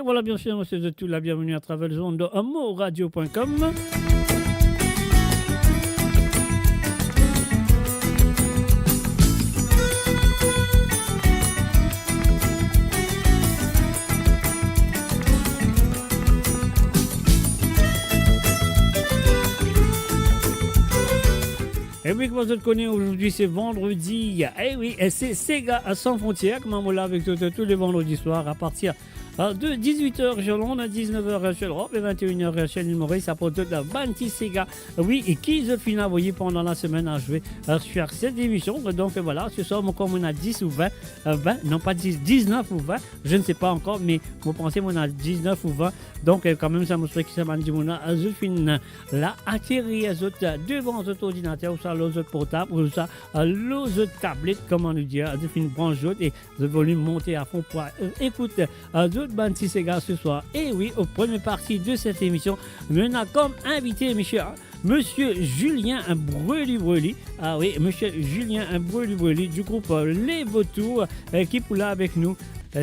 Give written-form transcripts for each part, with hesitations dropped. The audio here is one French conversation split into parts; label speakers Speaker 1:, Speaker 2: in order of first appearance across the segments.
Speaker 1: voilà, bien sûr, monsieur de tout, la bienvenue à travers le zone de moradio.com. Et oui, comme vous le connaissez, aujourd'hui c'est vendredi. Eh oui, et c'est Sega à sans frontières, comme on l'a avec tous les vendredis soirs à partir de 18h chez Londres, 19h chez l'Europe et 21h chez l'île Maurice. À propos de la Banti Sega. Oui, et qui se finit, voyez, pendant la semaine à jouer sur cette émission. Donc voilà, ce soir, comme on a 10 ou 20, non pas 10, 19 ou 20, je ne sais pas encore, mais vous pensez qu'on a 19 ou 20. Donc quand même, ça me serait qui m'a dit, je finis là, atterrir devant votre ordinateur, ou ça, l'autre portable, ou ça, l'autre tablette, comment nous dire, je finis branche et le volume monter à fond pour écouter d'autres Banti Sega ce soir. Et oui, au premier partie de cette émission, on a comme invité, Monsieur Julien Breuly. Ah oui, Monsieur Julien Breuly du groupe Les Vautours qui est là avec nous.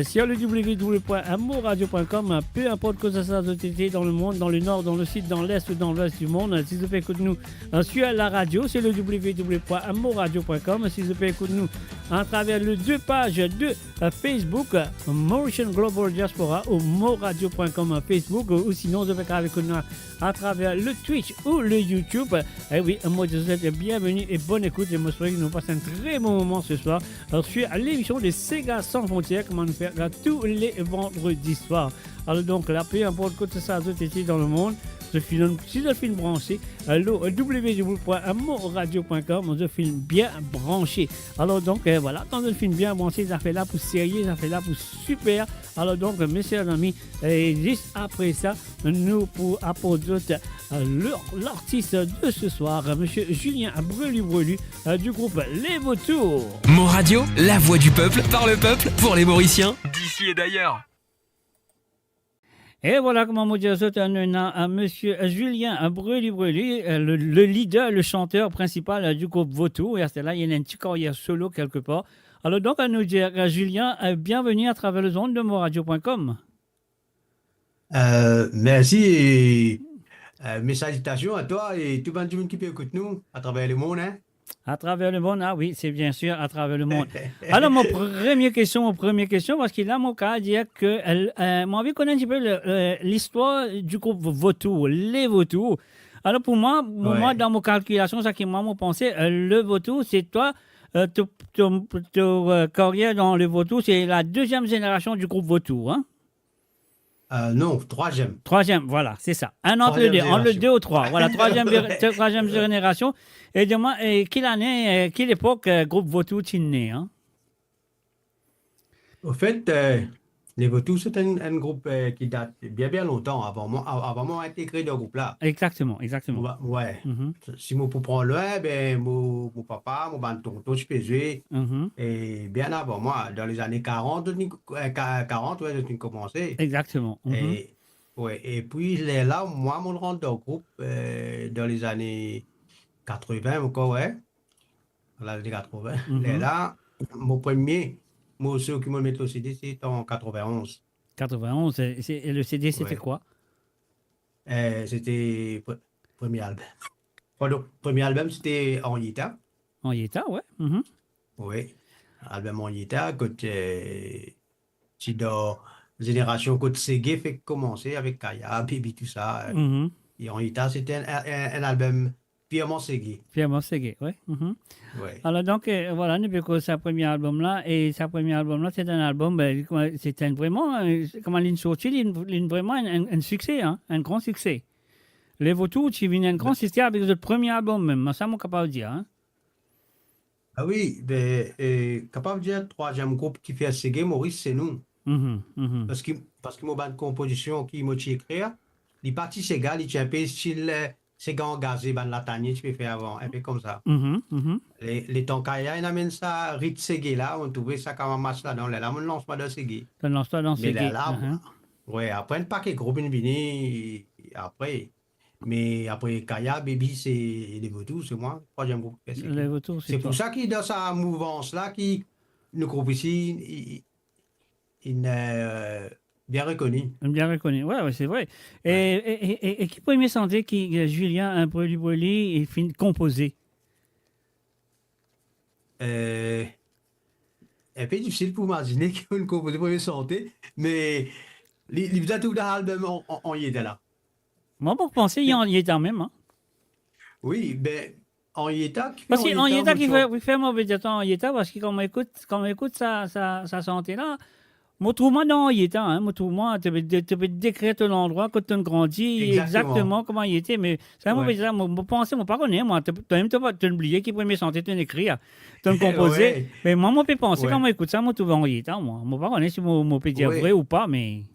Speaker 1: Sur le www.moradio.com, peu importe que ça soit dans le monde, dans le nord, dans le sud, dans l'est ou dans l'ouest du monde, si vous pouvez écouter nous sur la radio, c'est le www.moradio.com. Si vous pouvez écouter nous à travers les deux pages de Facebook, Motion Global Diaspora ou moradio.com Facebook, ou sinon vous pouvez avec nous à travers le Twitch ou le YouTube. Et oui, moi je vous souhaite bienvenue et bonne écoute. Et moi je souhaite que nous passons un très bon moment ce soir sur l'émission de Sega sans frontières, comment nous faire tous les vendredis soirs. Alors donc là, peu importe que ça a été dans le monde, si je film branché, www.moradio.com, je film bien branché. Alors donc voilà, quand je film bien branché, ça fait là pour sérieux, ça fait là pour super. Alors donc mes chers amis, juste après ça, nous pour apporter l'artiste de ce soir, monsieur Julien Breuly du groupe Les Vautours.
Speaker 2: Moradio, la voix du peuple, par le peuple, pour les Mauriciens, d'ici et d'ailleurs.
Speaker 1: Et voilà comment on dit à monsieur Julien Breuly, le leader, le chanteur principal du groupe Vautours. Et à cela, il y a une petite carrière solo quelque part. Alors donc, à nous dire, Julien, bienvenue à travers les ondes de moradio.com.
Speaker 3: Merci et mes salutations à toi et tout le monde qui peut écouter nous à travers le monde. Hein?
Speaker 1: À travers le monde, ah oui, c'est bien sûr à travers le monde. Alors, mon première question, parce qu'il a mon cas à dire que moi, envie de connaître un petit peu l'histoire du groupe Vautours, les Vautours. Alors, pour moi, dans mon calculation, ça qui m'a pensé, le Vautour, c'est toi, ton carrière dans le Vautour, c'est la deuxième génération du groupe Vautour, hein?
Speaker 3: Non, troisième.
Speaker 1: Troisième, voilà, c'est ça. Un entre le 2 ou 3. Voilà, troisième génération. Et dis-moi, quelle année, quelle époque, groupe Vautour tu es né, hein?
Speaker 3: Au fait, les Vautours, c'est un groupe qui date bien longtemps avant moi intégré dans le groupe-là.
Speaker 1: Exactement.
Speaker 3: Ouais. Si moi pour prendre loin, ben, mon papa, mon tonton, je faisais. Et bien avant moi, dans les années 40, j'ai commencé.
Speaker 1: Exactement.
Speaker 3: Et puis là, moi, mon rentre dans le groupe dans les années 80, encore, ouais. Dans les années 80. Là, mon premier morceau qui m'a mis au CD, c'est en 91.
Speaker 1: 91, et le CD, c'était quoi?
Speaker 3: C'était premier album. Le premier album, c'était en Yeta.
Speaker 1: En Yeta, ouais.
Speaker 3: Oui, album en Yeta, côté c'est dans génération côté Ségué fait commencer avec Kaya, Baby, tout ça. Et en Yeta, c'était un album purement Ségué.
Speaker 1: Purement Ségué, oui.
Speaker 3: Ouais.
Speaker 1: Alors donc, voilà, depuis que sa premier album-là, c'est un album, c'était vraiment, comment il sorti, vraiment un succès, hein, un grand succès. Les Vautours, tu viens un grand succès avec le premier album même, ça, je suis capable de dire. Hein?
Speaker 3: Ah oui, capable de dire, troisième groupe qui fait Ségué, Maurice, c'est nous. Parce que mon bande composition qui m'a écrit, les parties Séga, il tient un peu style Séga engagé, ban latanier, tu peux faire avant, un peu comme ça. Les Tonkaya, ils amènent ça, Rit Ségué là, on trouvait ça comme un match là, là, on lance pas dans Ségué.
Speaker 1: On lance pas dans Ségué.
Speaker 3: Mais là, ouais, après un paquet groupe vini, après. Mais après Kaya, Baby, c'est les Vautours, c'est moi, troisième groupe.
Speaker 1: Les Vautours,
Speaker 3: c'est pour ça qu'il dans sa mouvance là, qui le groupe ici, il bien reconnu.
Speaker 1: Bien reconnu, ouais, c'est vrai. Et qui premier sentait qui Julien un brûli et fin composé?
Speaker 3: Un peu difficile pour imaginer qu'on compose pour santé, mais les tout l'album on y était là.
Speaker 1: Moi, pour penser, il y était en même. Hein.
Speaker 3: Oui, ben, en Yéta,
Speaker 1: parce qu'en Yéta, qui fait mauvais temps en Yéta, parce que quand on écoute sa santé là, moi, trouve-moi dans Yéta, hein, moi, trouve-moi, tu peux décrire ton endroit quand tu grandis, exactement comment il était, mais c'est un mauvais temps, moi, penser, moi, pas connaître, moi, tu même pas oublié qui premier santé, tu écrire, tu composer, mais moi, je peux penser, quand on écoute ça, moi, trouve en Yéta, moi, pas connaître si moi, peux dire vrai ou pas, mais.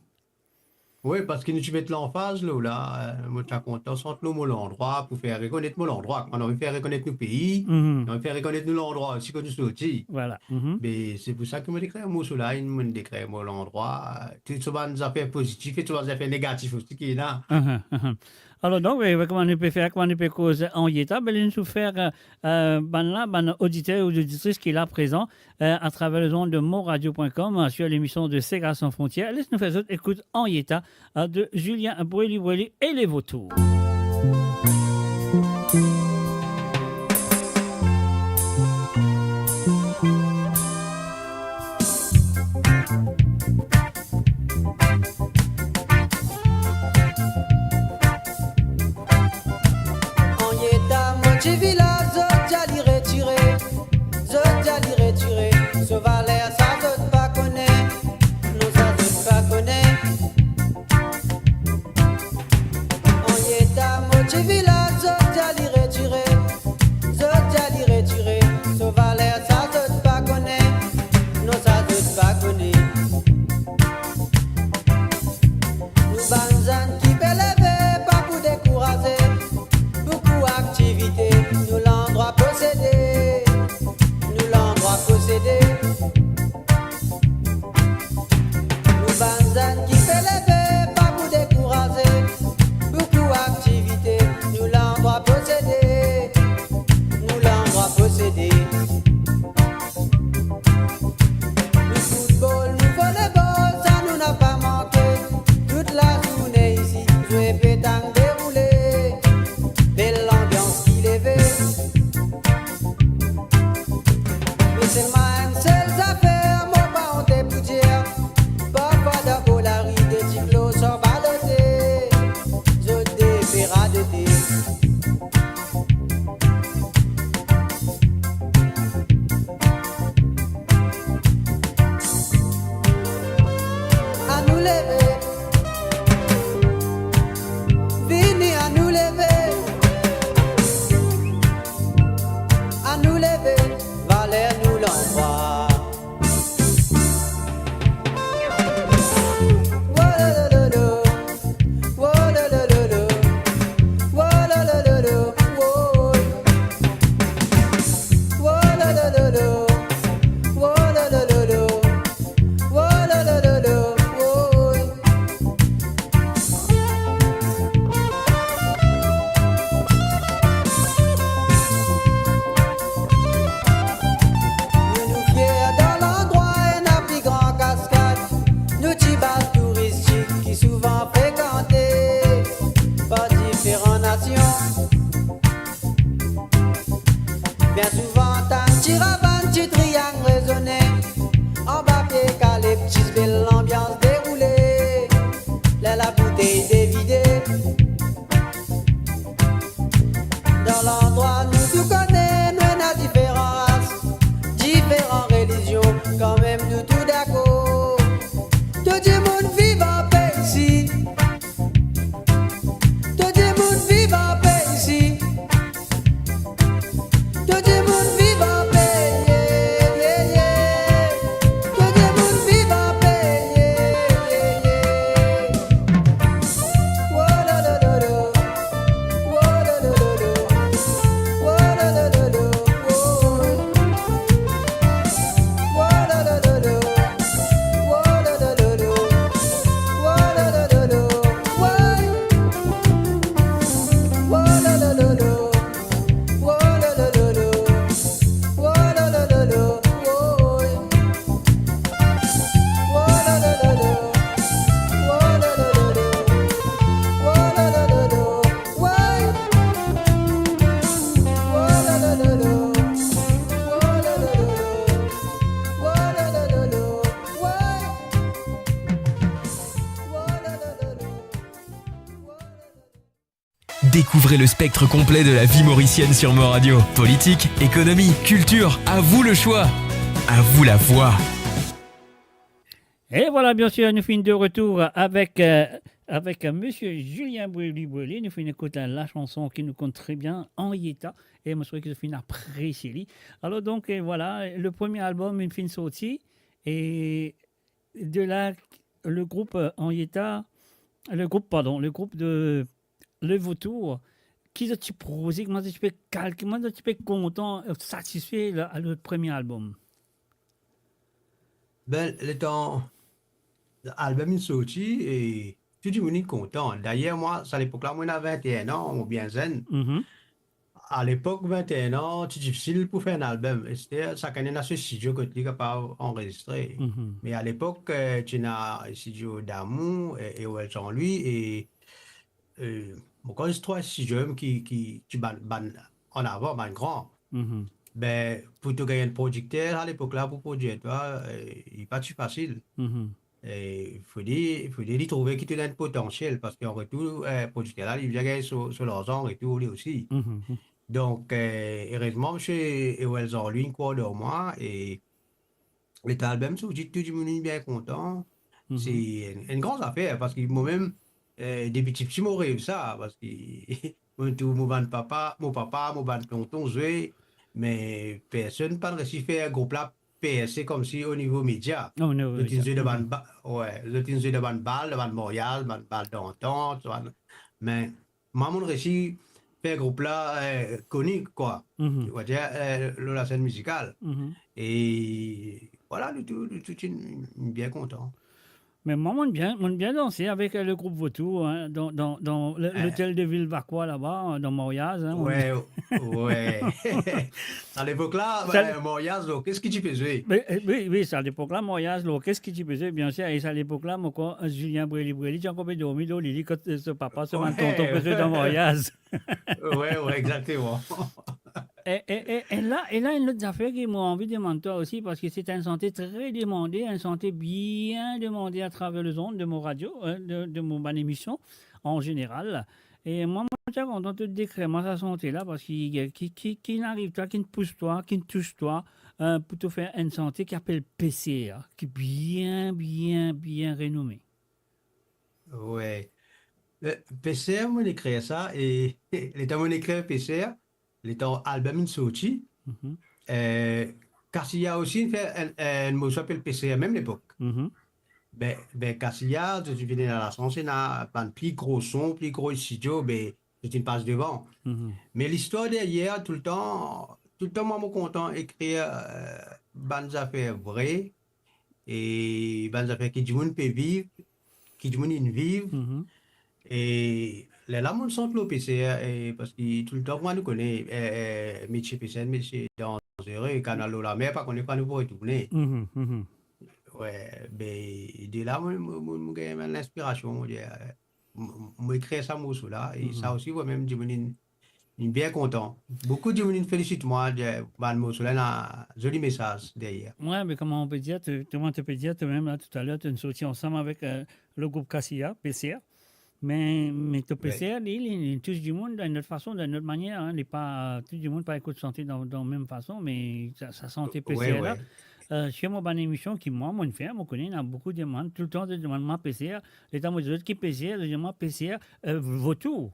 Speaker 3: Oui, parce que nous tu mets l'emphase là, moi tu as content entre nous l'endroit pour faire reconnaître l'endroit. On a envie de faire reconnaître nos pays, on a envie de faire reconnaître l'endroit aussi que nous sortis.
Speaker 1: Voilà.
Speaker 3: Mais c'est pour ça que je décris un mot sur là, je me décris l'endroit. Tout ça des affaires positives et tout des affaires négatives aussi qui est là.
Speaker 1: Alors donc, comment on peut faire, comment on peut causer en Yéta, ben nous faire auditeur ou auditrice qui est là présent à travers les ondes de monradio.com sur l'émission de Sega sans frontières. Laisse-nous faire autre écoute en Yéta de Julien Brûli et les Vautours.
Speaker 4: Village, j'allais retirer, ce valet, ça ne pas connaître, nous ça ne pas connaître. On y est à moitié village, j'allais retirer, ce valet, ça ne pas connaître, nous ça ne pas connaître. Nous banzan qui peut lever, pas pour décourager. Activité, nous l'endroit possédé, nous banzan qui fait lever, pas pour décourager, beaucoup activité, nous l'endroit possédé, le football, nous volleyball, ça nous n'a pas manqué, toute la journée ici, jouer pétanque déroulé, belle ambiance qui levait. Mais c'est ma seule affaire, mon pas honte pour dire. Parfois d'abord la rue des tiglos sont balotés. Je déféra de thé. À nous lever. Vini à nous lever. À nous lever, Valère nous l'envoie. Wolololo, wolololo, wolololo, wolololo, wolololo, wolololo, nous fiers dans l'endroit et la plus grande cascade, nous tibas touristiques qui souvent fréquentés par différentes nations. Bien souvent, t'as un petit ravin, un petit triangle raisonné, en papier calé, petite belle ambiance déroulée, là la bouteille dévidée. Dans l'endroit, nous tout connaissons, nous avons différentes races, différentes religions, quand même nous tout d'accord. Tout le monde vit en paix ici. Tout le monde vit en paix ici. Tout le monde
Speaker 2: Découvrez le spectre complet de la vie mauricienne sur Mo Radio. Politique, économie, culture, à vous le choix. À vous la voix.
Speaker 1: Et voilà, bien sûr, nous finissons de retour avec Monsieur Julien Brûlé. Nous finissons d'écouter la chanson qui nous compte très bien, Henrietta. Et je souhaite que je finisse après Chélie. Alors donc, voilà, le premier album, une fin sorti. Et de là, le groupe Henrietta, le groupe de Le Vautour, qui est-tu prosé, comment tu peux calquer, comment tu peux content, satisfait à le premier album?
Speaker 3: Ben, l'album est sorti et tout le monde est content. D'ailleurs, moi, à l'époque-là, moi, j'avais 21 ans, mon bien zen. À l'époque, 21 ans, c'est difficile pour faire un album. Et c'était ça quand même ce studio que tu es capable d'enregistrer. Mais à l'époque, tu as un studio d'amour et ouais, Jean-Louis et quand c'est trois studios qui ban en avant, ban grand. Ben, pour te gagner un producteur, à l'époque-là, pour produire toi, il n'est pas si facile. Et il faut dire trouver qui te donne potentiel parce qu'en retour, le producteur là, il vient gagner sur l'argent et tout, lui aussi. Donc, heureusement, chez Ewell Jean-Louis, une quoi de moi, et les albums, tout le monde est bien content. C'est une grande affaire parce que moi-même, des petits mots rêvent ça, parce que mon papa, mon tonton, joué, mais personne n'a pas réussi à faire un groupe là, PSC comme si au niveau média.
Speaker 1: Oh, no,
Speaker 3: Le tinzé de ban balle, de ban Montréal, de ban balle d'entente, mais moi, mon réussi faire un groupe là connu, quoi. Tu vois dire, la scène musicale. Et voilà, le tout bien content.
Speaker 1: Mais moi, on bien dansé avec le groupe Vautour hein, dans l'hôtel de Ville-Vacois là-bas, dans Montréal. Hein,
Speaker 3: ouais. À l'époque-là, Montréal, qu'est-ce que tu faisais?
Speaker 1: Oui, c'est à l'époque-là, Montréal, qu'est-ce que tu faisais? Bien sûr, et c'est à l'époque-là, moi, quoi, Julien Brûlé, tu as encore dormi, Lili, quand ce papa, ce tonton faisait dans Montréal.
Speaker 3: Ouais, exactement.
Speaker 1: Et là, une autre affaire qui m'a envie de demander toi aussi, parce que c'est une santé très demandée, une santé bien demandée à travers les ondes de mon radio, de mon bonne émission en général. Et moi, je suis content de te décrire moi, sa santé là, parce qu'il n'arrive toi, qui ne pousse toi, qui ne touche toi, pour te faire une santé qui appelle PCR, qui est bien renommée.
Speaker 3: Ouais. PCR, moi, écrit ça, et l'état mon écrit PCR, l'état album sorti, Cassia aussi fait un mot s'appelle PCR, même l'époque. Ben, Cassia, tu viens dans la France, c'est un plus gros son, plus gros studio, ben, c'est une passe devant. Mais l'histoire derrière, tout le temps, moi, je suis content d'écrire bonnes affaires vraies et bonnes affaires qui du monde peut vivre, qui du monde vivre. Et là, mon centre le PCR, parce que tout le temps, moi, nous connaissons métier PCR, métier dangereux, et canal de la mer, pas qu'on est pas nous pour retourner. Ouais, ben, de là, moi, j'ai l'inspiration, moi, écrire ça, moi, là, et ça aussi, moi-même, je suis bien content. Beaucoup de gens félicitent moi, de un joli message derrière.
Speaker 1: Ouais, mais comment on peut dire, comment tu peux dire, toi-même, là, tout à l'heure, tu es sorti ensemble avec le groupe Cassia, PCR. Mais ton PCR, il touche du monde d'une autre façon, d'une autre manière. Hein. Tout le monde pas écoute santé dans la même façon, mais sa santé PCR là. Chez moi, bonne émission qui moi, mon frère, moi connais, il y a beaucoup de demandes. Tout le temps, je demande moi PCR. Les temps, je dis qui PCR, je demande PCR, Vautour.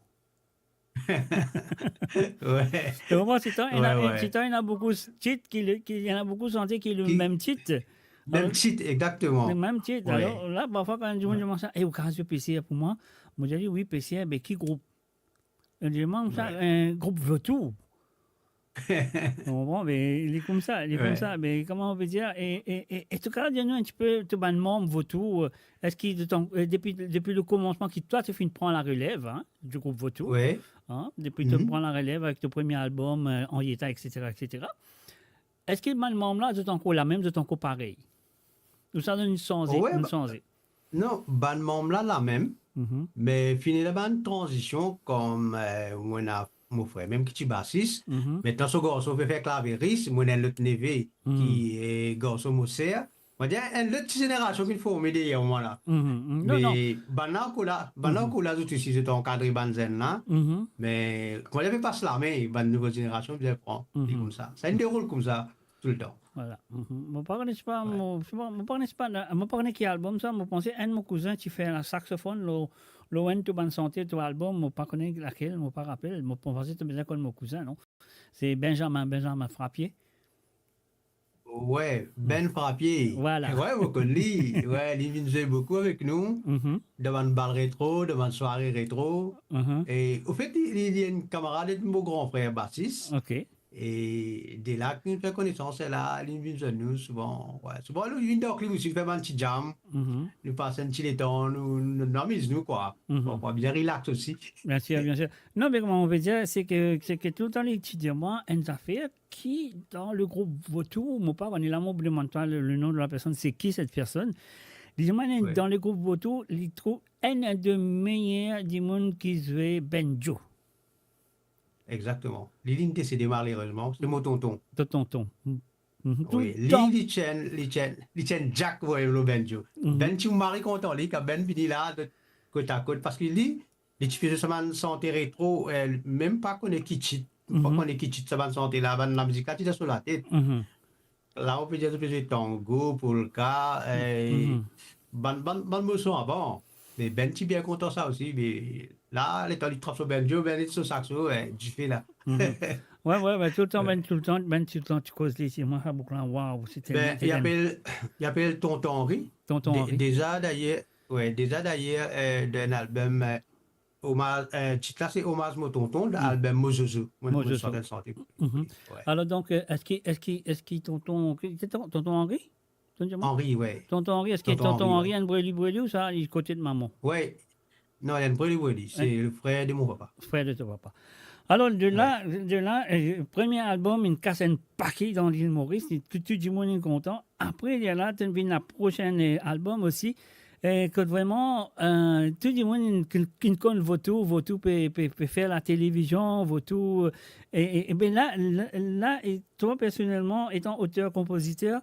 Speaker 3: Ouais.
Speaker 1: Il y en a beaucoup de titres il y en a beaucoup de santé qui est le même titre.
Speaker 3: Même titre, exactement.
Speaker 1: Le même titre. Ouais. Alors là, parfois, quand je me demande ça, au cas où PCR pour moi, moi je dis oui, PCR, mais qui groupe? Je demande ça, un groupe Vautour. Bon, mais il est comme ça, mais comment on peut dire? Et en tout cas, dis-nous un petit peu, tu es membre Vautour, est-ce que depuis le commencement, toi, tu finis de prendre la relève du groupe Vautour, depuis que tu prends la relève avec ton premier album, Henrietta, etc., etc., est-ce que le membre là, c'est encore la même, c'est encore pareil? Ou ça donne une changée?
Speaker 3: Non, ban membre là, la même, mais fini la bonne transition comme on a mon frère, même qui est bassiste. Maintenant, ce garçon fait faire clavériste. Moi, j'ai l'autre neveu qui est garçon Mousser. On dit, une autre génération qu'il faut m'aider hier, voilà.
Speaker 1: Non, non.
Speaker 3: Mais, pendant qu'on a tout ici, c'est encadré Banzen là. Mais, quand il n'y avait pas cela, mais, la nouvelle génération, je prends, comme ça. Ça déroule comme ça, tout le temps.
Speaker 1: Voilà. Mon parent n'est pas, mon parent n'est pas, mon parent qui album ça, mon pensais un de mon cousin qui fait un saxophone, le one to bonne santé, tout album, mon pas connaît laquelle, mon pas rappelle, mon pensais que c'était mon cousin, non? C'est Benjamin Frappier.
Speaker 3: Ouais, Ben Frappier.
Speaker 1: Voilà.
Speaker 3: Ouais, vous connaissez. Ouais, il vient beaucoup avec nous, devant une balle rétro, devant une soirée rétro. Et au fait, il y a une camarade de mon grand frère Baptiste.
Speaker 1: OK.
Speaker 3: Et dès là que nous faisons connaissance, là, il vient de nous souvent. Ouais, souvent, nous, il vient aussi, il fait un petit jam. Nous passons un petit temps, nous amusons, nous, quoi. On va bien relax aussi.
Speaker 1: Bien sûr, bien sûr. Non, mais comment on veut dire, c'est que tout le temps, les étudiants, une affaire qui, dans le groupe Vautour, mon père, on est là, mon demande pas le nom de la personne, c'est qui cette personne. Dis-moi, dans le groupe Vautour, il trouve un des meilleurs du monde qui se fait Benjo.
Speaker 3: Exactement. Lily est décédée malheureusement, c'est mon tonton.
Speaker 1: De tonton.
Speaker 3: Oui, Lily tient Jack, ouais, le Benjo. Ben, tu m'as content, lui, quand Ben vient là, de côte à côte, parce qu'il dit, les diffusions de santé rétro, même pas qu'on est kitschit. Pas qu'on est kitschit, ça va santé là, la musique, tu es sur la tête. Là, on peut dire que c'est tango, polka, ban mousson avant. Mais Ben, tu es bien content ça aussi, mais là, les temps, il trappe sur Benjo, Ben, il est sur saxo, du fait là.
Speaker 1: Ouais, tout le temps, tu causes ici. Moi, ça beaucoup là, waouh, c'était
Speaker 3: Ben, il appelle Tonton Henri.
Speaker 1: Tonton Henri.
Speaker 3: Déjà d'ailleurs, d'un album, titre là, c'est Hommage mon tonton, l'album Mozozo.
Speaker 1: Mozozo. Alors donc, est-ce qu'il tonton Henri?
Speaker 3: Henri, ouais.
Speaker 1: Tonton Henri, est-ce qu'il est tonton Henri, un brûlé ou ça, il est côté de maman?
Speaker 3: Ouais. Non, il y a un brûlé, c'est le frère de mon papa.
Speaker 1: Frère de ton papa. Alors, de là, premier album, il casse un paquet dans l'île Maurice, tout le monde est content. Après, il y a là, tu as vu le prochain album aussi, que vraiment, tout le monde qui connaît Vautour peut faire la télévision, Vautour. Et bien là, et toi, personnellement, étant auteur-compositeur,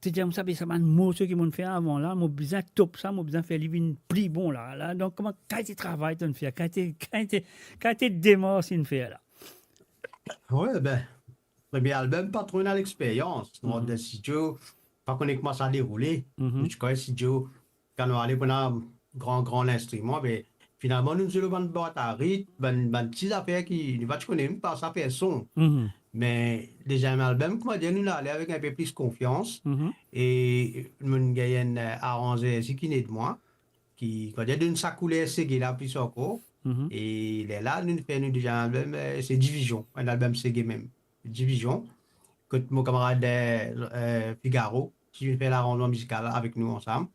Speaker 1: tu dis, ça m'a un mot ce qu'ils m'ont fait avant là, moi besoin top ça, moi besoin faire livre plus bon là. Donc comment quand tu travailles tu fais, quand tu démarres tu fais là.
Speaker 3: Ouais ben premier album pas trop dans l'expérience, dans le studio, pas qu'on comment ça déroulé. Je connais studio quand on allait pour un grand instrument, mais finalement nous avons une boîte à rythme, une petite affaire qui ne va te connaître pas ça fait son. Mais déjà un album, comment dire, nous allons avec un peu plus confiance. Et nous avons arrangé ce qui n'est de moi, qui, quand dire, d'une sacoulée, c'est là plus encore. Et là, nous faisons déjà un album, c'est Division, un album c'est même. Division, que mon camarade Figaro, qui fait l'arrangement musical avec nous ensemble.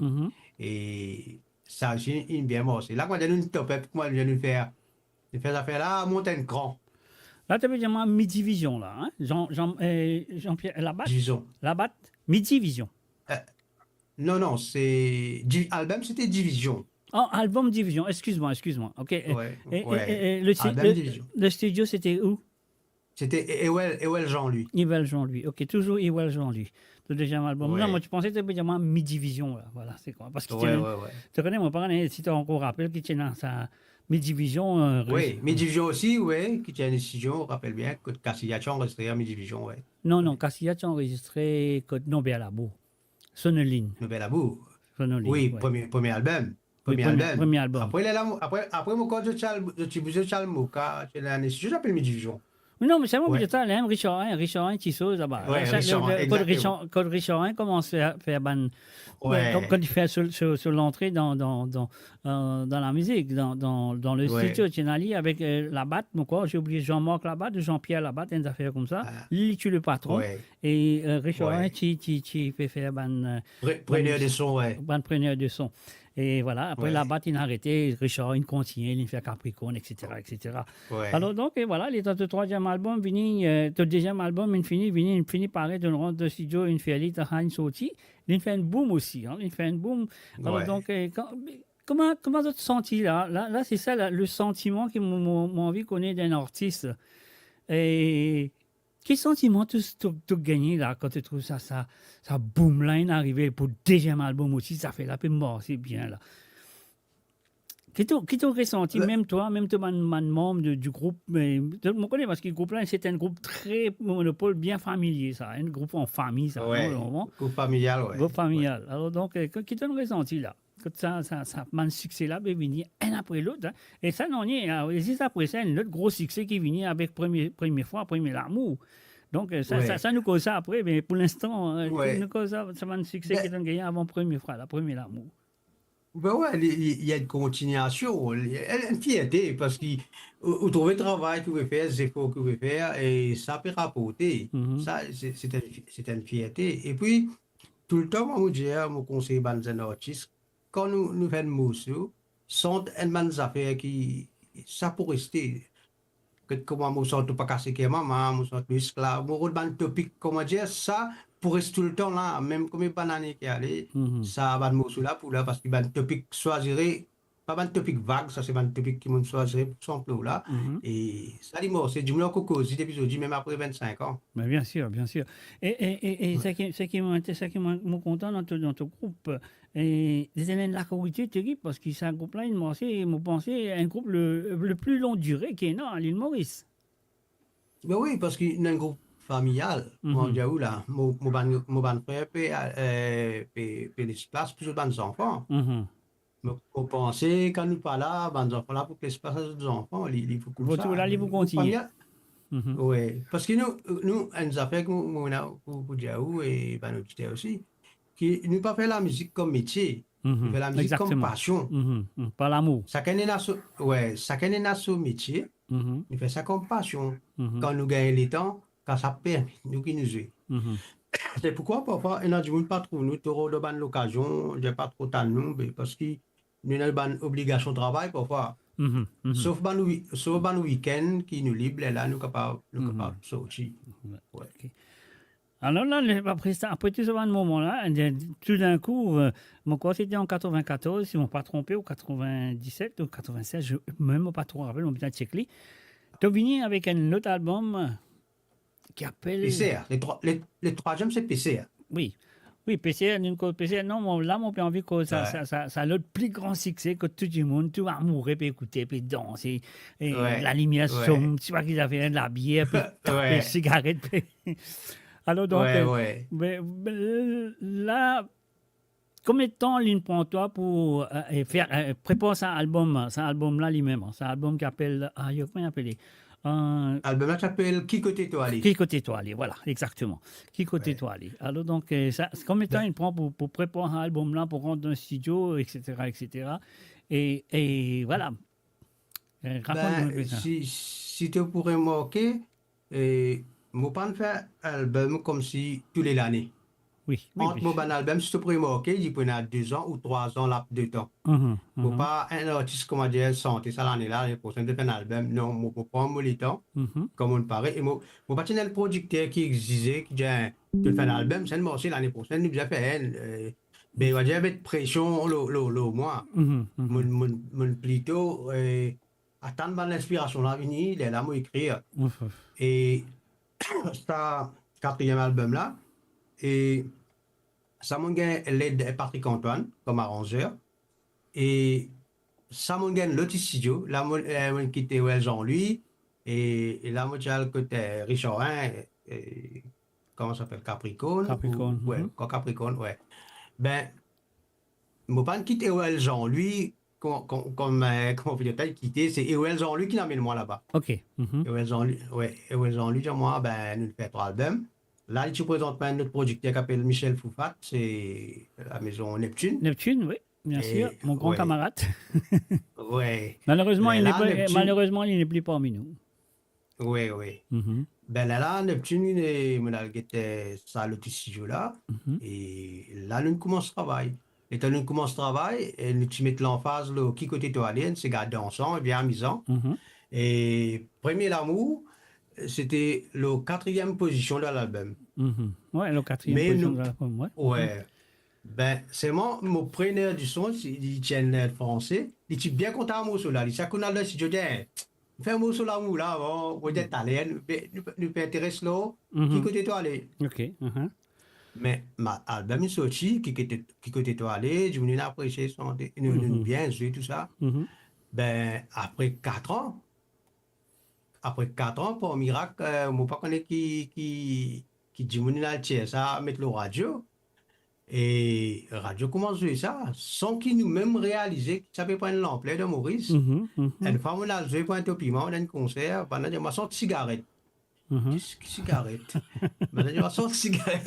Speaker 3: Et ça aussi, il bien morceau. Là, quand nous top up, moi, je nous faire affaire là, monter un cran.
Speaker 1: Là, tu veux dire mi-division, là. Hein? Jean-Pierre Labatte.
Speaker 3: Division.
Speaker 1: Labatte, mi-division.
Speaker 3: Non, c'est. Album, c'était Division.
Speaker 1: Oh, album Division, excuse-moi. OK.
Speaker 3: Ouais.
Speaker 1: Le studio, c'était où?
Speaker 3: C'était Ewell Jean-Louis.
Speaker 1: Ewell Jean-Louis, OK. Toujours Ewell Jean-Louis. Le deuxième album.
Speaker 3: Ouais.
Speaker 1: Non, moi, tu pensais que c'était mi-division, là. Voilà, c'est quoi? Parce que tu connais mon parent, si tu as encore rappelé qu'il tient dans sa. Mi-division.
Speaker 3: Oui, mi-division aussi, oui, qui tient une décision, on rappelle bien que Cassillac a enregistré à mi-division, oui.
Speaker 1: Non, Cassillac a enregistré Nobel-Labo. Sonoline.
Speaker 3: Nobel-Labo.
Speaker 1: Sonoline.
Speaker 3: Oui, premier album. Premier album. Après, mon code de Chalmo, c'est la décision, j'appelle mi-division.
Speaker 1: Non, mais c'est bon, Richard qui sauce là-bas. Quand Richard commence à faire quand il fait sur l'entrée dans la musique, dans le studio, tu es allé avec Labatte, j'ai oublié Jean-Marc Labatte, Jean-Pierre Labatte, une affaire comme ça. Lui, tu le patron. Et Richard qui fait faire
Speaker 3: preneur de son,
Speaker 1: preneur de son. Et voilà, après Labatte, il a arrêté, Richard, il continue, il fait Capricorne, etc. Alors donc, et voilà, il est dans le troisième album, le deuxième album, il finit par être une ronde de studio, il fait l'île de sorti, il fait un boom aussi, il fait un boom. Alors donc, comment tu te sens là? Là, c'est ça le sentiment que mon envie connaît d'un artiste. Et Quel sentiment tu gagné là quand tu trouves ça boom line arrivé pour le deuxième album aussi, ça fait la paix mort, c'est bien là. Qu'est-ce que tu ressenti, même toi, membre du groupe, mais tout le monde connaît parce que le groupe là, c'est un groupe très monopole, bien familier, ça, un groupe en famille, ça,
Speaker 3: Ouais,
Speaker 1: non,
Speaker 3: groupe familial, ouais.
Speaker 1: groupe familial. Alors donc, qu'est-ce que tu as ressenti là? Quand ça man succès là, ben venir un après l'autre, hein. Et ça non est, juste après ça, un autre gros succès qui vient avec premier l'amour. Donc ça nous cause ça après, mais pour l'instant, nous cause ça man succès qui ont gagné avant premier l'amour.
Speaker 3: Ben ouais, il y a une continuation, il y a une fierté, parce que vous trouvez le travail que vous faites, les efforts que vous faites, et ça peut rapporter. Ça, c'est une fierté. Et puis, tout le temps, moi, je dis, mon conseil, les artistes, quand nous faisons morceaux, sont une affaire qui, ça peut rester. Que comment moi sens pas casser que maman, moi sens plus esclave, mon rôle ban topic comment dire ça pour rester tout le temps là, même comme une année qui allait, ça va nous là pour là parce que ban topic choisirait pas ban topic vague, ça c'est ban topic qui m'ont choisirait pour son plan là et ça dit moi c'est du moins coco, c'est épisode même après 25 ans.
Speaker 1: Mais bien sûr, bien sûr. Et ça qui m'a content dans ton groupe, et des années de la qualité terrible parce que c'est un groupe là, il m'a pensé un groupe le plus long durée qui est là à l'île Maurice.
Speaker 3: Ben oui, parce qu'il y a un groupe familial, moi j'ai où là, mon frère paie l'espace pour les enfants. Vous pensez, quand nous parlons là, les enfants là, pour l'espace aux enfants, il faut comme ça.
Speaker 1: Là, il faut continuer.
Speaker 3: Oui, parce que nous, une affaire que nous avons pour Diaou et nous disons aussi, que nous ne pas faire la musique comme métier, nous faire la musique comme passion.
Speaker 1: Par l'amour.
Speaker 3: Chacun est son métier, nous fait ça comme passion. Quand nous gagnons le temps, quand ça permet, nous qui nous jouons. C'est pourquoi parfois, il y a du monde pas trop nous, tu auras l'occasion, je pas trop de nous, parce que nous avons une obligation de travail parfois. Sauf dans le week-end qui nous libre, là, nous sommes capables de sortir. Ouais.
Speaker 1: Okay. Alors là, après tout ce moment-là, tout d'un coup, mon corps c'était en 94, si je ne m'ai pas trompé, ou 97 ou 96, je ne me pas trop rappelé, on peut checker. Tu es venu avec un autre album qui appelle...
Speaker 3: PCA, le troisième c'est PCA.
Speaker 1: Oui, PCA, non, là, mon envie que ça a le plus grand succès que tout le monde, tout amoureux, puis écouter, puis danser, et la lumière sombre, tu vois qu'ils avaient de la bière, puis des cigarettes, puis... Alors donc, là, combien de temps il prend toi pour préparer cet album-là lui-même, c'est un album qui appelle, comment appeler
Speaker 3: Album qui s'appelle Qui côté toi aller.
Speaker 1: Qui côté toi aller, voilà, exactement. Qui côté toi aller. Alors donc, combien de temps il prend pour préparer un album-là, pour rentrer dans le studio, etc., etc. Et voilà.
Speaker 3: Raconte-moi ça. Si tu pourrais marquer, moi pas faire un album comme si tous les années.
Speaker 1: Oui.
Speaker 3: Entre mon album, si tu pourrais marquer, il peut y avoir 2 ans ou 3 ans là de temps. Moi pas un artiste comment dire santé ça l'année prochaine de faire un album. Non, moi prendre le temps comme on paraît. Et moi pas tenir le producteur qui exigeait qui dit tu fais un album, c'est marché l'année prochaine, nous déjà fait ben on va dire avec pression le mois. Mon plutôt attendre l'inspiration là venir, il est là moi écrire. Et ça quatrième album là et ça m'a gagné l'aide de Patrick Antoine comme arrangeur et ça m'a gagné l'autre studio là moi quitté Jean-Louis et là moi j'ai le côté Richard comment ça s'appelle Capricorne ouais ben moi pas quitté Jean-Louis comme comment vous dire quitté c'est Jean-Louis qui l'amène moi là-bas.
Speaker 1: OK.
Speaker 3: Jean-Louis dit moi ben nous fait 3 albums. Là, il se présente par notre producteur qui s'appelle Michel Foufat, c'est la maison Neptune.
Speaker 1: Neptune, oui, bien sûr, mon grand camarade.
Speaker 3: Oui.
Speaker 1: Malheureusement, il n'est plus parmi nous.
Speaker 3: Oui. Ben là, Neptune, il a ça le petit studio là, et là, nous commençons le travail. Et quand nous commençons le travail, nous mettons l'emphase qui côté toilette, c'est garder ensemble et bien amusant. Et premier l'amour, c'était la 4e position de l'album.
Speaker 1: Ouais, la 4e position de l'album,
Speaker 3: ouais. Ben, c'est mon preneur du son, il tient le français, il est bien content de moi, là. Il s'est connu dans le studio, Fais un mot sur l'amour là, bon, peut-être aller, nous intéresse là, qui côté toi aller.
Speaker 1: Ok.
Speaker 3: Mais ma album est sorti, qui côté toi aller, je venais apprécier son, nous bien jouer tout ça. Ben, après 4 ans, par miracle, moi pas connais qui dit mon ça, mettre le radio. Et radio commence à jouer ça, sans qu'ils nous-mêmes réaliser que ça peut prendre l'ampleur de Maurice. Une fois, on a joué pour un topiment, on a un concert, pendant que je sens cigarette. Cigarette. Pendant que je sens cigarette.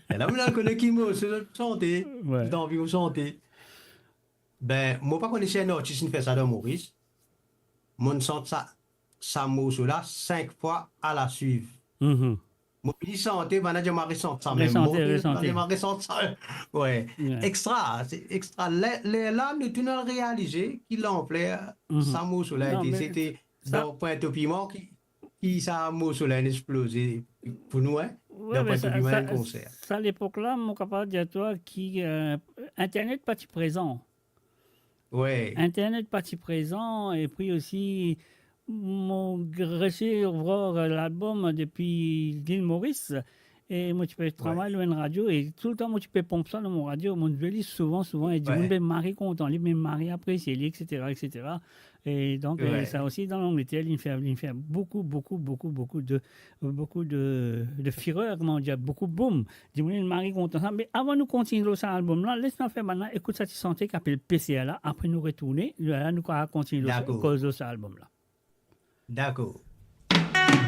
Speaker 3: Et là, on a connu qui m'a santé, d'envie de santé. Ben, moi, pas connaissais un artiste qui fait ça de Maurice. Mon sens ça mot là 5 fois à la suivre. Mon santé, pendant que je m'en ressens ça même. Je m'en ressens ça. Ouais. Extra, c'est extra. Là, nous avons réalisé qu'il l'ampleur, ça mot là. C'était dans point de piment qui ça mot là a explosé pour nous, hein. Dans point de piment, un concert.
Speaker 1: Ça, à l'époque-là, mon capable de dire toi qui Internet parti présent.
Speaker 3: Ouais.
Speaker 1: Internet parti présent et puis aussi mon reçu voir l'album depuis l'île Maurice et moi tu peux travailler dans une radio et tout le temps moi tu peux pomper ça dans mon radio mon je souvent et dit mon mari content lui même mari apprécié etc. Et donc ça aussi dans l'Angleterre il fait beaucoup de fureur comment dire beaucoup boom dit mon mari content ça mais avant nous continuer cet album là laisse-nous faire maintenant écoute ça tu sentais qui appelle PCA là après nous retourner là nous continuer cause de cet album là.
Speaker 3: D'accord.
Speaker 4: Allez,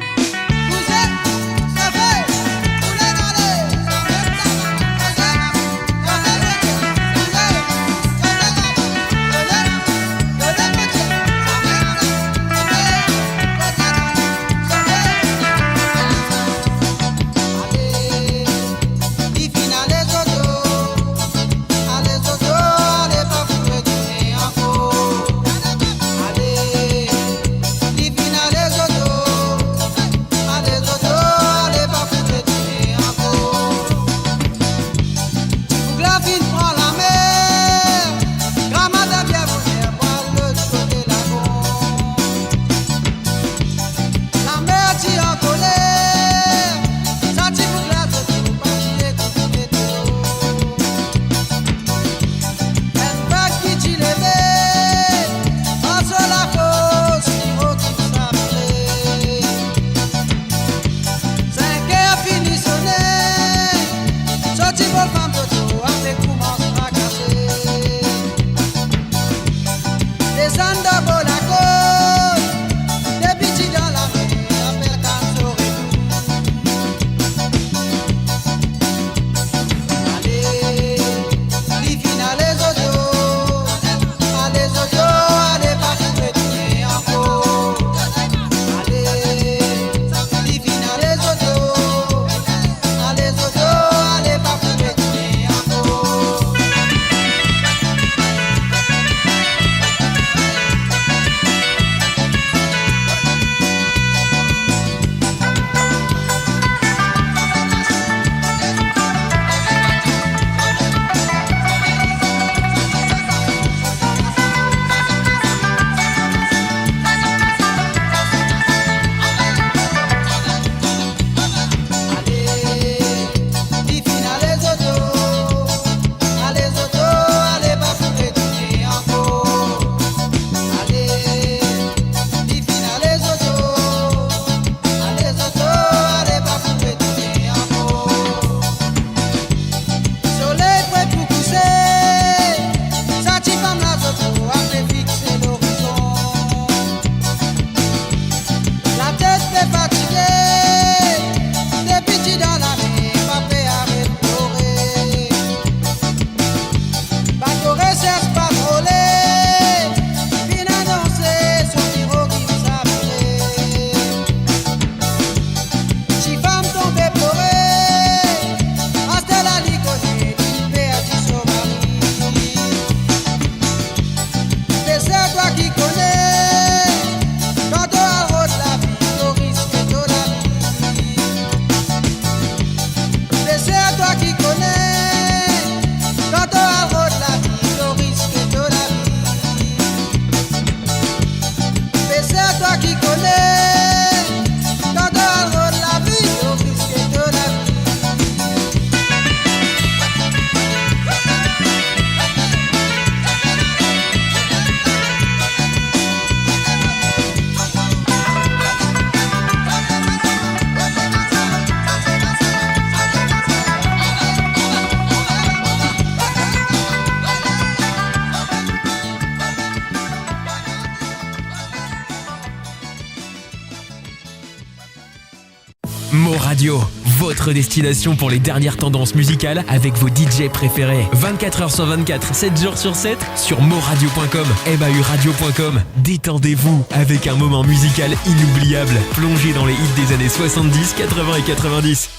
Speaker 2: Mo Radio, votre destination pour les dernières tendances musicales avec vos DJ préférés. 24h sur 24, 7 jours sur 7 sur moradio.com, mauradio.com. Détendez-vous avec un moment musical inoubliable. Plongez dans les hits des années 70, 80 et 90.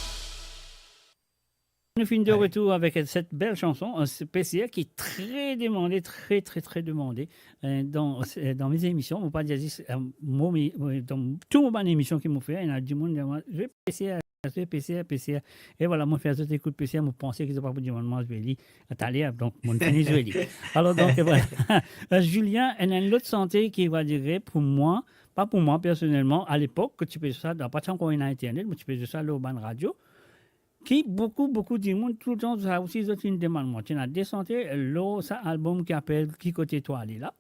Speaker 1: On finit de retour avec cette belle chanson, un PCR qui est très demandé, très demandé dans mes émissions. On pas dire dans toutes mes émissions qui m'ont fait, il y a du monde qui je vais PCR. Et voilà, moi, faire cette écoute PCR, je pensais qu'ils n'ont pas dit, moi, je vais lire, t'allais, donc, mon fini, je vais lire. Alors, donc, voilà. Julien, il y a une autre santé qui va dire, pour moi, pas pour moi personnellement, à l'époque, que tu fais ça, pas encore en Internet, mais tu fais ça à l'Urban Radio. Qui beaucoup de monde tout le temps ça aussi c'est une demande moi tu as descendu l'autre ça album qui appelle qui côté toi aller là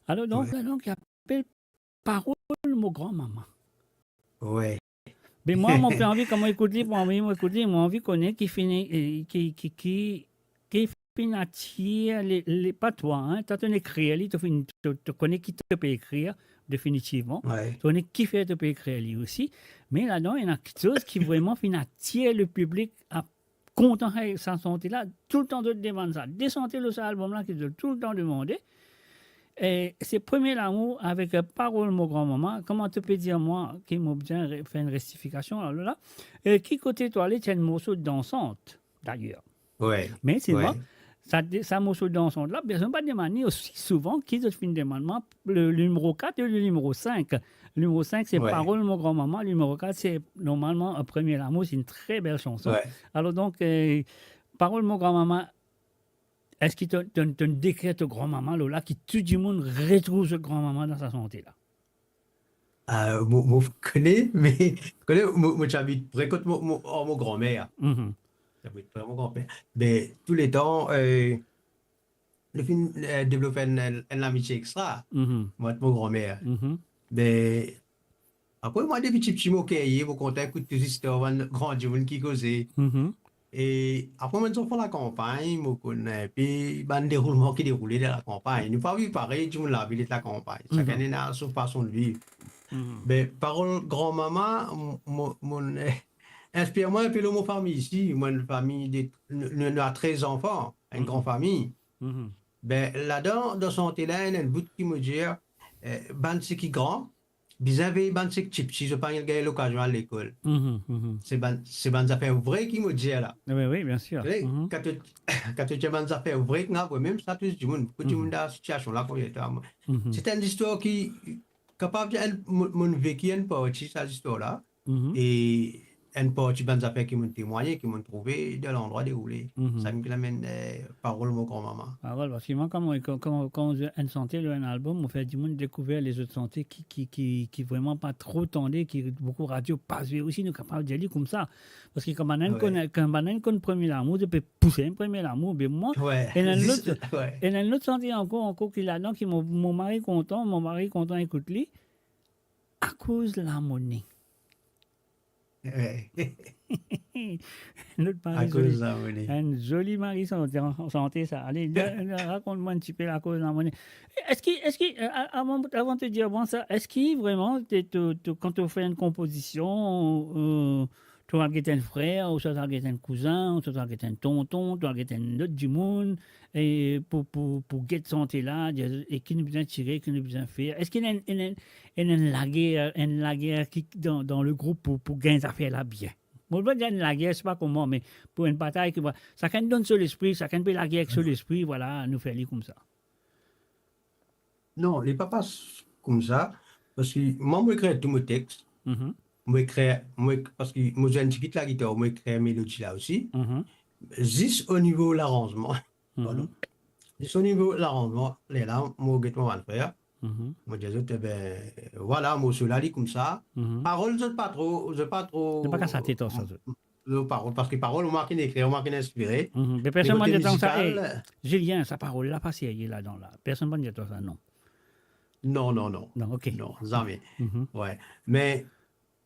Speaker 1: alors donc qui appelle Parole mon grand maman mais moi mon fait envie comment écouter moi envie connaître qui finit qui finit les pas toi hein tu as écrire tu connais qui te peut écrire définitivement. Tu connais qui fait te peut écrire lui aussi. Mais là-dedans, il y a quelque chose qui vraiment attirer le public à content de sa santé là. Tout le temps de demander ça. Descendez le album-là qui doit tout le temps demander. Et c'est premier l'amour avec Parole, mon grand-maman. Comment tu peux dire, moi, qui m'a bien fait une rectification là. Et qui côté toi, il y a un morceau dansante, d'ailleurs. Mais c'est moi. Ça morceau dansante là, personne pas demander aussi souvent qu'ils ont fait un demandement le numéro 4 et le numéro 5. Le numéro 5 c'est Parole mon grand-maman, le numéro 4 c'est normalement un premier amour, c'est une très belle chanson. Alors donc Parole mon grand-maman, est-ce qu'il te décret ton grand-maman là qui tout le monde retrouve ce grand-maman dans sa santé là?
Speaker 3: Je connais mais moi j'habite près de mon grand-mère. Ça peut être vraiment grand-père. Mais tous les temps, le film développe une amitié extra. Moi, mon grand-mère. Mais après, moi, depuis petit mots qui vous contez, écoute, toutes les histoires, grand monde qui causait. Et après, moi, je fais la campagne, je connais. Puis, il déroulement qui déroulait dans la campagne. Nous pas vu pareil, du monde la ville de la campagne. Chacun a sa façon de vivre. Mais parole grand-maman, mon inspire-moi un peu de mon famille ici. Moi, une famille nous a 13 enfants, une grande famille. Ben, là-dedans, dans son là, il y a un bout qui me dit, ban c'est qui grand, bizarre, ban c'est qui petit, je parle de l'occasion à l'école. C'est ban affaires vraies qui me dit là.
Speaker 1: Oui, bien sûr.
Speaker 3: Quand tu as ban affaires vraies, même ça, tout le monde, tout le monde dans cette situation là, c'est une histoire qui capable de mon vécu, une partie, cette histoire là. Et une partie des affaires qui m'ont témoigné, qui m'ont trouvé de l'endroit déroulé. Ça me amène Parole, mon grand-maman.
Speaker 1: Parole, parce que moi, quand une santé, un album, on fait du monde découvrir les autres santé qui vraiment pas trop tendaient, qui beaucoup radio passent aussi, nous capables de dire comme ça. Parce que quand on connaît le premier amour, tu peux pousser un premier amour, mais moi, et un autre santé encore qui est là-dedans, qui mon mari content écoute lui, à cause de la monnaie. Un joli mari santé ça. Allez, raconte-moi un petit peu la cause de la monnaie. Avant de te dire bon ça, est-ce qu'il vraiment quand tu fais une composition, tu vas guetter un frère, ou tu vas guetter un cousin, ou tu vas guetter un tonton, tu vas guetter un autre du monde, et pour guetter santé là, et qui nous besoin tirer, qui nous besoin faire. Est-ce qu'il y a une laguerre qui dans le groupe pour gagner des affaires là bien? Moi, je veux dire la guerre, je ne sais pas comment, mais pour une bataille, chacun donne sur l'esprit, chacun peut la guerre sur l'esprit, voilà, nous faire comme ça.
Speaker 3: Non, les papas comme ça, parce que moi, je crée tous mes textes. Parce que moi, j'ai quitte la guitare, moi, je crée une mélodie là aussi. Juste au niveau de l'arrangement. Juste au niveau de l'arrangement, là, moi, je vais le faire. Moi, je dis, voilà, moi, je suis comme ça. Parole, je ne sais pas trop.
Speaker 1: C'est pas qu'à sa tête, ça.
Speaker 3: Parce que parole, on m'a écrit, on m'a inspiré.
Speaker 1: Mais personne ne dit ça. Julien, sa parole, là, pas si elle est là-dedans. Personne ne dit ça, non.
Speaker 3: Non,
Speaker 1: ok.
Speaker 3: Non, jamais. Ouais. Mais,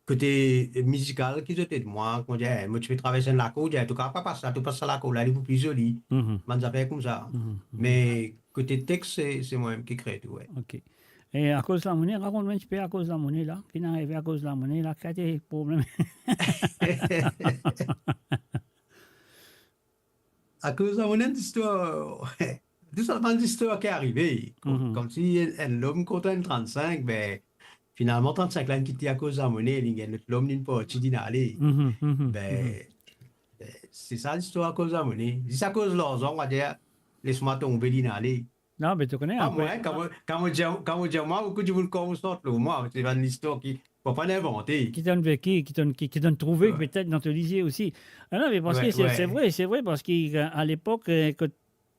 Speaker 3: côté musical, qui était de moi, quand moi, tu peux traverser la côte, tu pas passer ça, tu passes la côte, là, il est plus joli. Man, ça fait comme ça. Mais, côté texte, c'est moi-même qui crée tout, ouais.
Speaker 1: Ok. Et à cause de la monnaie, raconte-moi un petit peu à cause de la monnaie, là, qui est arrivé à cause de la monnaie, là, quel était le problème?
Speaker 3: À cause de la monnaie, l'histoire, tout simplement l'histoire qui est arrivée. Comme si l'homme contre un 35, ben, finalement, 35 là, qui était à cause de la monnaie, l'homme n'est pas parti d'aller. C'est ça l'histoire à cause de la monnaie. Si c'est à cause de l'argent, on va dire, laisse-moi tomber d'inaller.
Speaker 1: Non, mais tu connais
Speaker 3: Pas
Speaker 1: après.
Speaker 3: moi, quand on dit moi, beaucoup de monde comme ça, moi, c'est une histoire qui ne faut pas l'inventer.
Speaker 1: Qui t'ont vécu, qui t'ont trouvé peut-être dans ton lycée aussi. Ah non, mais parce que c'est vrai, parce qu'à l'époque, il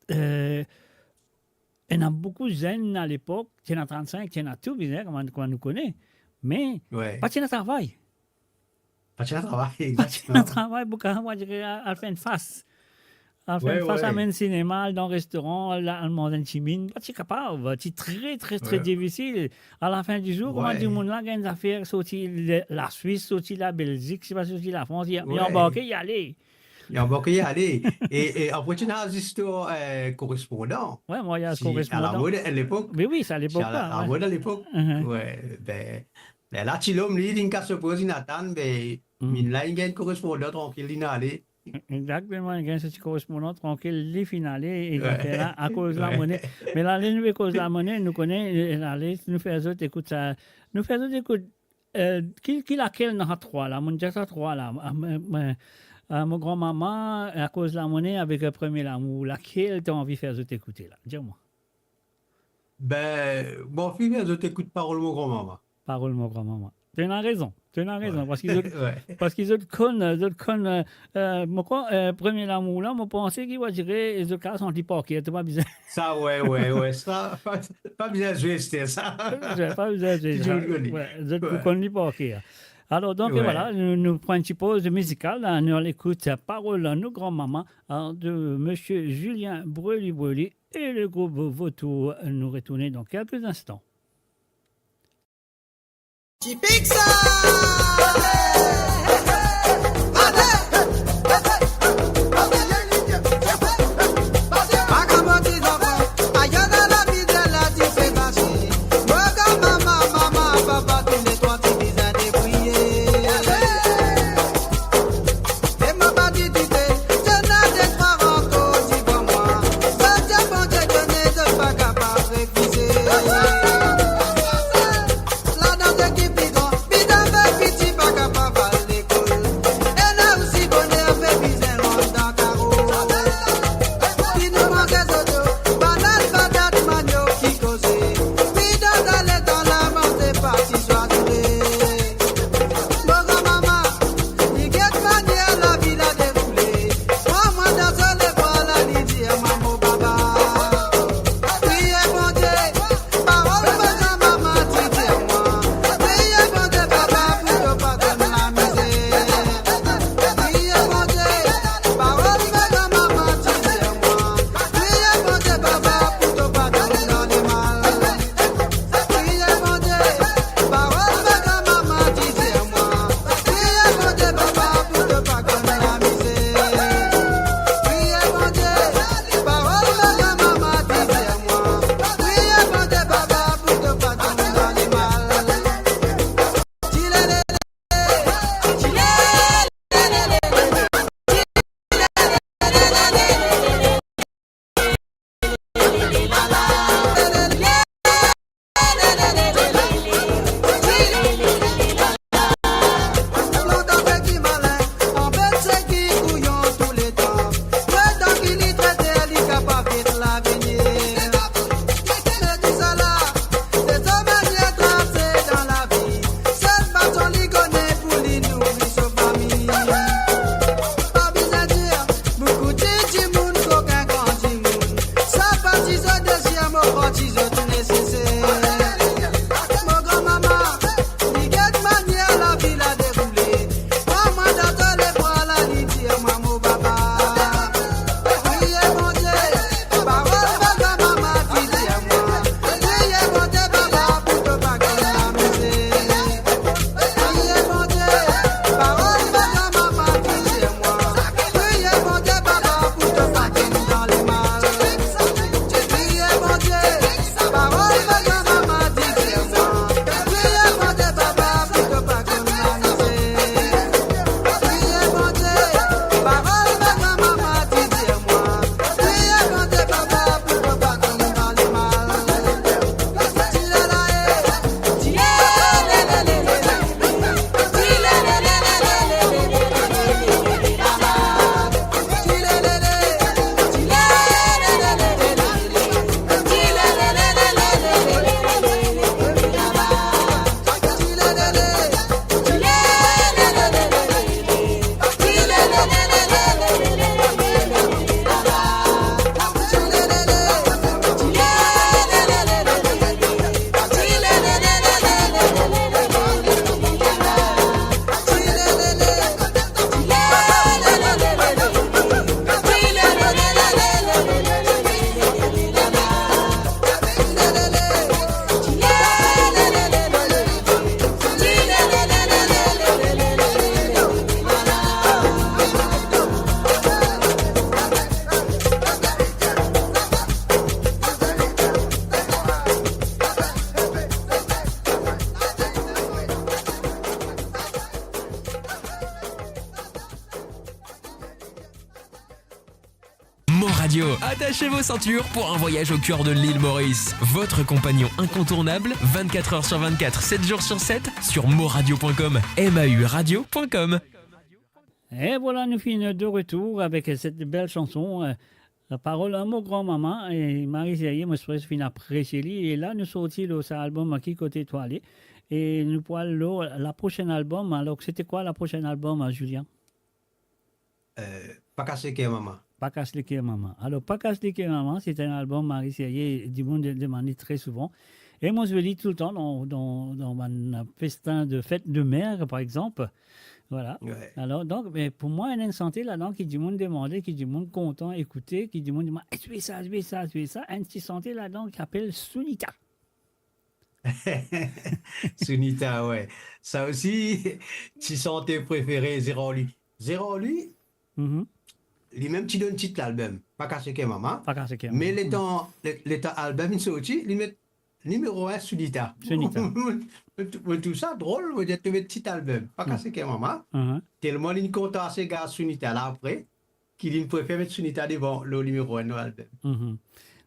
Speaker 1: y en a beaucoup de jeunes à l'époque, tu en as 35, tu en as tout, comme on nous connaît, mais pas de travail.
Speaker 3: Pas de travail,
Speaker 1: Pas de travail, beaucoup de gens à faire une face. À faire une face à un cinéma, dans un restaurant, à manger chimine, pas de capable, c'est très, très, très difficile. À la fin du jour, comment du monde là, il y a des affaires, sorti la Suisse, sorti la Belgique, c'est pas sorti la France, il y a embarqué, y aller.
Speaker 3: Il y a embarqué, y aller. Et après, tu as des histoires correspondants.
Speaker 1: Oui, moi, il y a correspondant.
Speaker 3: À la mode à l'époque.
Speaker 1: Mais oui, c'est à l'époque.
Speaker 3: À la mode à l'époque. Ben là, tu l'homme, il a se pose, il attend, ben, là, il y a un correspondant tranquille, il a allé.
Speaker 1: Exactement, il y a un correspondant tranquille, les finales, à cause de la monnaie. Mais là, nous, à cause de la monnaie, nous connaissons, nous faisons écoute ça. Nous faisons écoute, qui laquelle n'a trois, là, mon Dieu, trois, là. Mon grand-maman, à cause de la monnaie, avec le premier l'amour, laquelle tu as envie de faire écouter, là? Dis-moi.
Speaker 3: Ben, mon fils, je t'écoute parole, mon grand-maman.
Speaker 1: Parole, mon grand-maman. Tu as raison, parce qu'ils ont connu, premier l'amour là, moi pensais qu'il va dire, les autres cas sont hypocrites, c'est pas bizarre.
Speaker 3: Ça, ça, pas bizarre de jouer, c'était ça.
Speaker 1: Pas bizarre de jouer, vous connaissez l'hypocrite. Alors, donc, voilà, nous prenons une petite pause musicale, nous écoute Parole à nos grands-mamans de M. Julien Breuly et le groupe Vautour. Nous retournons dans quelques instants.
Speaker 4: Typique ça! Bidon
Speaker 2: Mo Radio. Attachez vos ceintures pour un voyage au cœur de l'île Maurice. Votre compagnon incontournable, 24 heures sur 24, 7 jours sur 7, sur moradio.com, mauradio.com.
Speaker 1: Et voilà, nous finissons de retour avec cette belle chanson. La parole à mon grand-maman et Marie-Zélie, moi je suis apprécié. Et là, nous sortis cet album qui côté toilé. Et nous parlons la prochaine album. Alors, c'était quoi la prochaine album, Julien?
Speaker 3: Pas cassé que maman.
Speaker 1: Pas casse les quais, maman. Alors, Pas casse les quais, maman, c'est un album Marie-Zélie, du monde demande très souvent. Et moi, je le lis tout le temps dans mon festin de fête de mère, par exemple. Voilà.
Speaker 3: Ouais.
Speaker 1: Alors, donc, mais pour moi, il y a une santé là-dedans qui du monde demandé, qui du monde content, écouter, qui du monde demande, tu fais ça, tu fais ça, tu fais ça. Une petite santé là-dedans qui s'appelle Sunita.
Speaker 3: Sunita, ouais. Ça aussi, si santé préférée, Zéro lui. Zéro lui, lui même tu donnes titre l'album. Pas cassé que maman.
Speaker 1: Pas casse les quais,
Speaker 3: Mais
Speaker 1: maman.
Speaker 3: l'état album, il sorti, il met numéro 1 Sunita.
Speaker 1: Sunita.
Speaker 3: Tout ça drôle, vous dites, tu mets petit album. Pas cassé que maman. Tellement il content à ces gars Sunita là après, qu'il préfère mettre Sunita devant le numéro 1 de l'album.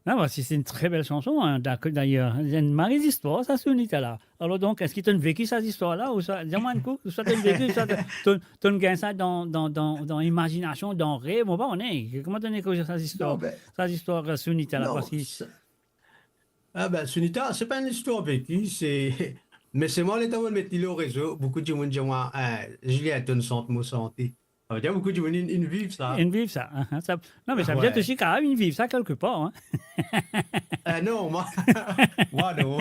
Speaker 1: Non, bah, c'est une très belle chanson, hein, d'ailleurs. Il y a une marée d'histoires, ça, Sunita là. Alors, donc, est-ce que tu as vécu ces histoires-là ou ça? Dis-moi un coup, soit tu as vécu, soit tu as gagné ça dans l'imagination, dans le rêve. Bon, bah, on est. Comment tu as vécu ces histoires? Ces histoires Sunita là, parce que.
Speaker 3: Ah ben, Sunita, c'est pas une histoire vécue, c'est... Mais c'est moi, l'état où je mets au réseau, beaucoup de gens disent, moi, Juliette, sente mon santé. Ça veut dire beaucoup de gens, ils vivent ça.
Speaker 1: Une vive, ça. Non, mais ça veut dire aussi quand même une vive, ça, quelque part. Hein.
Speaker 3: Non, moi, non,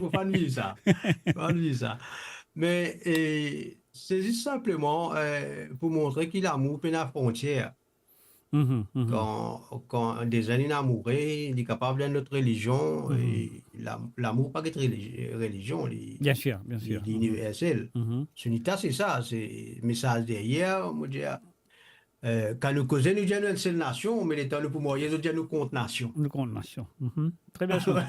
Speaker 3: on pas vivre ça. Pas vivre ça. Mais c'est juste simplement pour montrer qu'il a l'amour et la frontière. Quand des années amoureux, il est capable de notre religion, et l'amour pas être religion,
Speaker 1: Bien sûr, bien sûr.
Speaker 3: Il est universel. Sunita, c'est ça, c'est le message derrière. Quand nous causons, nous disons une seule nation, mais les temps pour moyen, nous disons nous compte nation.
Speaker 1: Nous compte nation. Très belle chanson.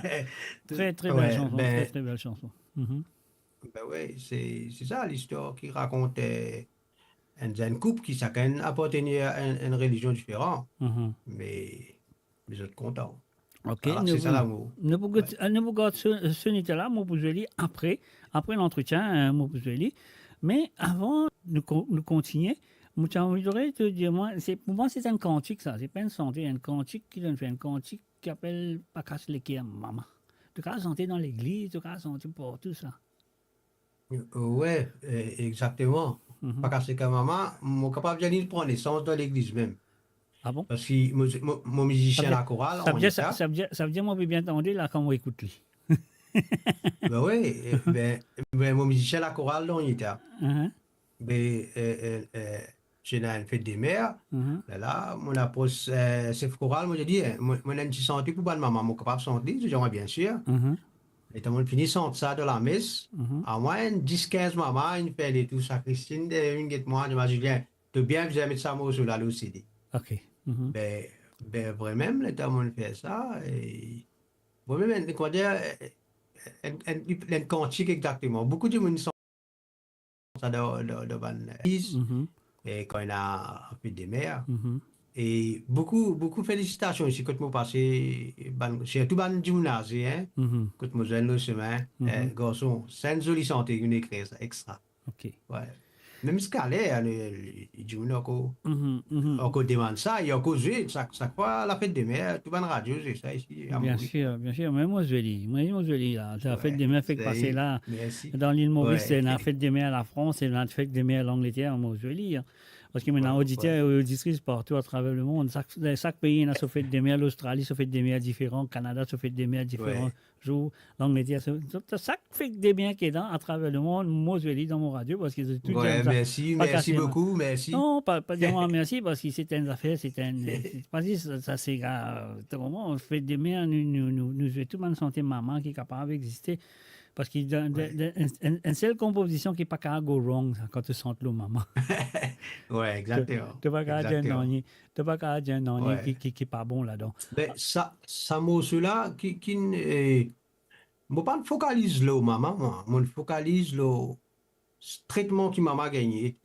Speaker 1: Très belle chanson. Très belle chanson.
Speaker 3: Ben oui, c'est ça l'histoire qui raconte. Un couple qui chacun appartenait à une religion différente, mais vous êtes contents.
Speaker 1: Ok,
Speaker 3: c'est ça l'amour.
Speaker 1: Nous regardons ce là, moi vous allez après l'entretien, moi vous allez. Mais avant de continuer, moi j'ai envie de te dire, pour moi c'est un cantique ça, c'est pas une santé, un cantique qui donne fait un cantique qui appelle Pas casse les quais maman. Tu cas santé dans l'église, tu cas santé pour tout ça.
Speaker 3: Ouais, exactement. Pas casser que maman, je suis capable de prendre naissance dans l'église même.
Speaker 1: Ah bon?
Speaker 3: Parce que mon musicien à la chorale,
Speaker 1: ça veut dire, moi, j'ai bien entendu là quand on écoute lui.
Speaker 3: Ben oui, mon musicien à la chorale, on y était. J'ai une fête des mères. Là, mon approche, chef choral, moi, j'ai dit, moi, j'ai une santé pour bonne maman, je suis capable de chanter, j'aimerais bien sûr. Et tout le monde finit sans ça de la messe. À moins 10-15 mamans, une fait et tout ça. Christine, une guette moi, je m'ai dit, Julien, tu bien, vous mettre ça mot sur la l'OCD.
Speaker 1: Ok.
Speaker 3: Ben, vraiment, tout le monde fait ça. Et moi-même, comment dire, un cantique exactement. Beaucoup de monde sont ça devant l'église. Et quand il a fait des mères. Et beaucoup félicitations ici quand je passé c'est tout ban gymnase hein quand je jeune le chemin garçon c'est une jolie santé une écrit ça extra.
Speaker 1: OK.
Speaker 3: Ouais. Même ce qu'allait il dit encore demande ça il y a causé ça quoi la fête des mères tout ban radio c'est ça ici.
Speaker 1: Bien sûr mais moi je lis là la fête des mères fait passer là dans l'île Maurice c'est la fête des mères à la France et la fête des mères à l'Angleterre moi je lis. Parce qu'il y a auditeurs et auditrices partout à travers le monde. Chaque pays a sa fête des mers. L'Australie sa fête des mers différents. Le Canada sa fête des mers différents jours. L'Angleterre. Chaque fête des mers qui est à travers le monde, moi je lis dans mon radio parce que c'est tout.
Speaker 3: Merci beaucoup, merci.
Speaker 1: Non, pas dire moi merci parce que c'est une affaire, c'est pas si ça c'est moment on fait des mers, nous tout le monde sentir maman qui est capable d'exister. Parce qu'il y a une seule composition qui n'est pas capable de go wrong quand tu sens le maman.
Speaker 3: Oui, exactement.
Speaker 1: Tu n'as pas capable de dire un nom qui n'est pas bon là-dedans.
Speaker 3: Mais ça mot cela qui ne pas focalise le maman, moi focalise le traitement que maman a gagné.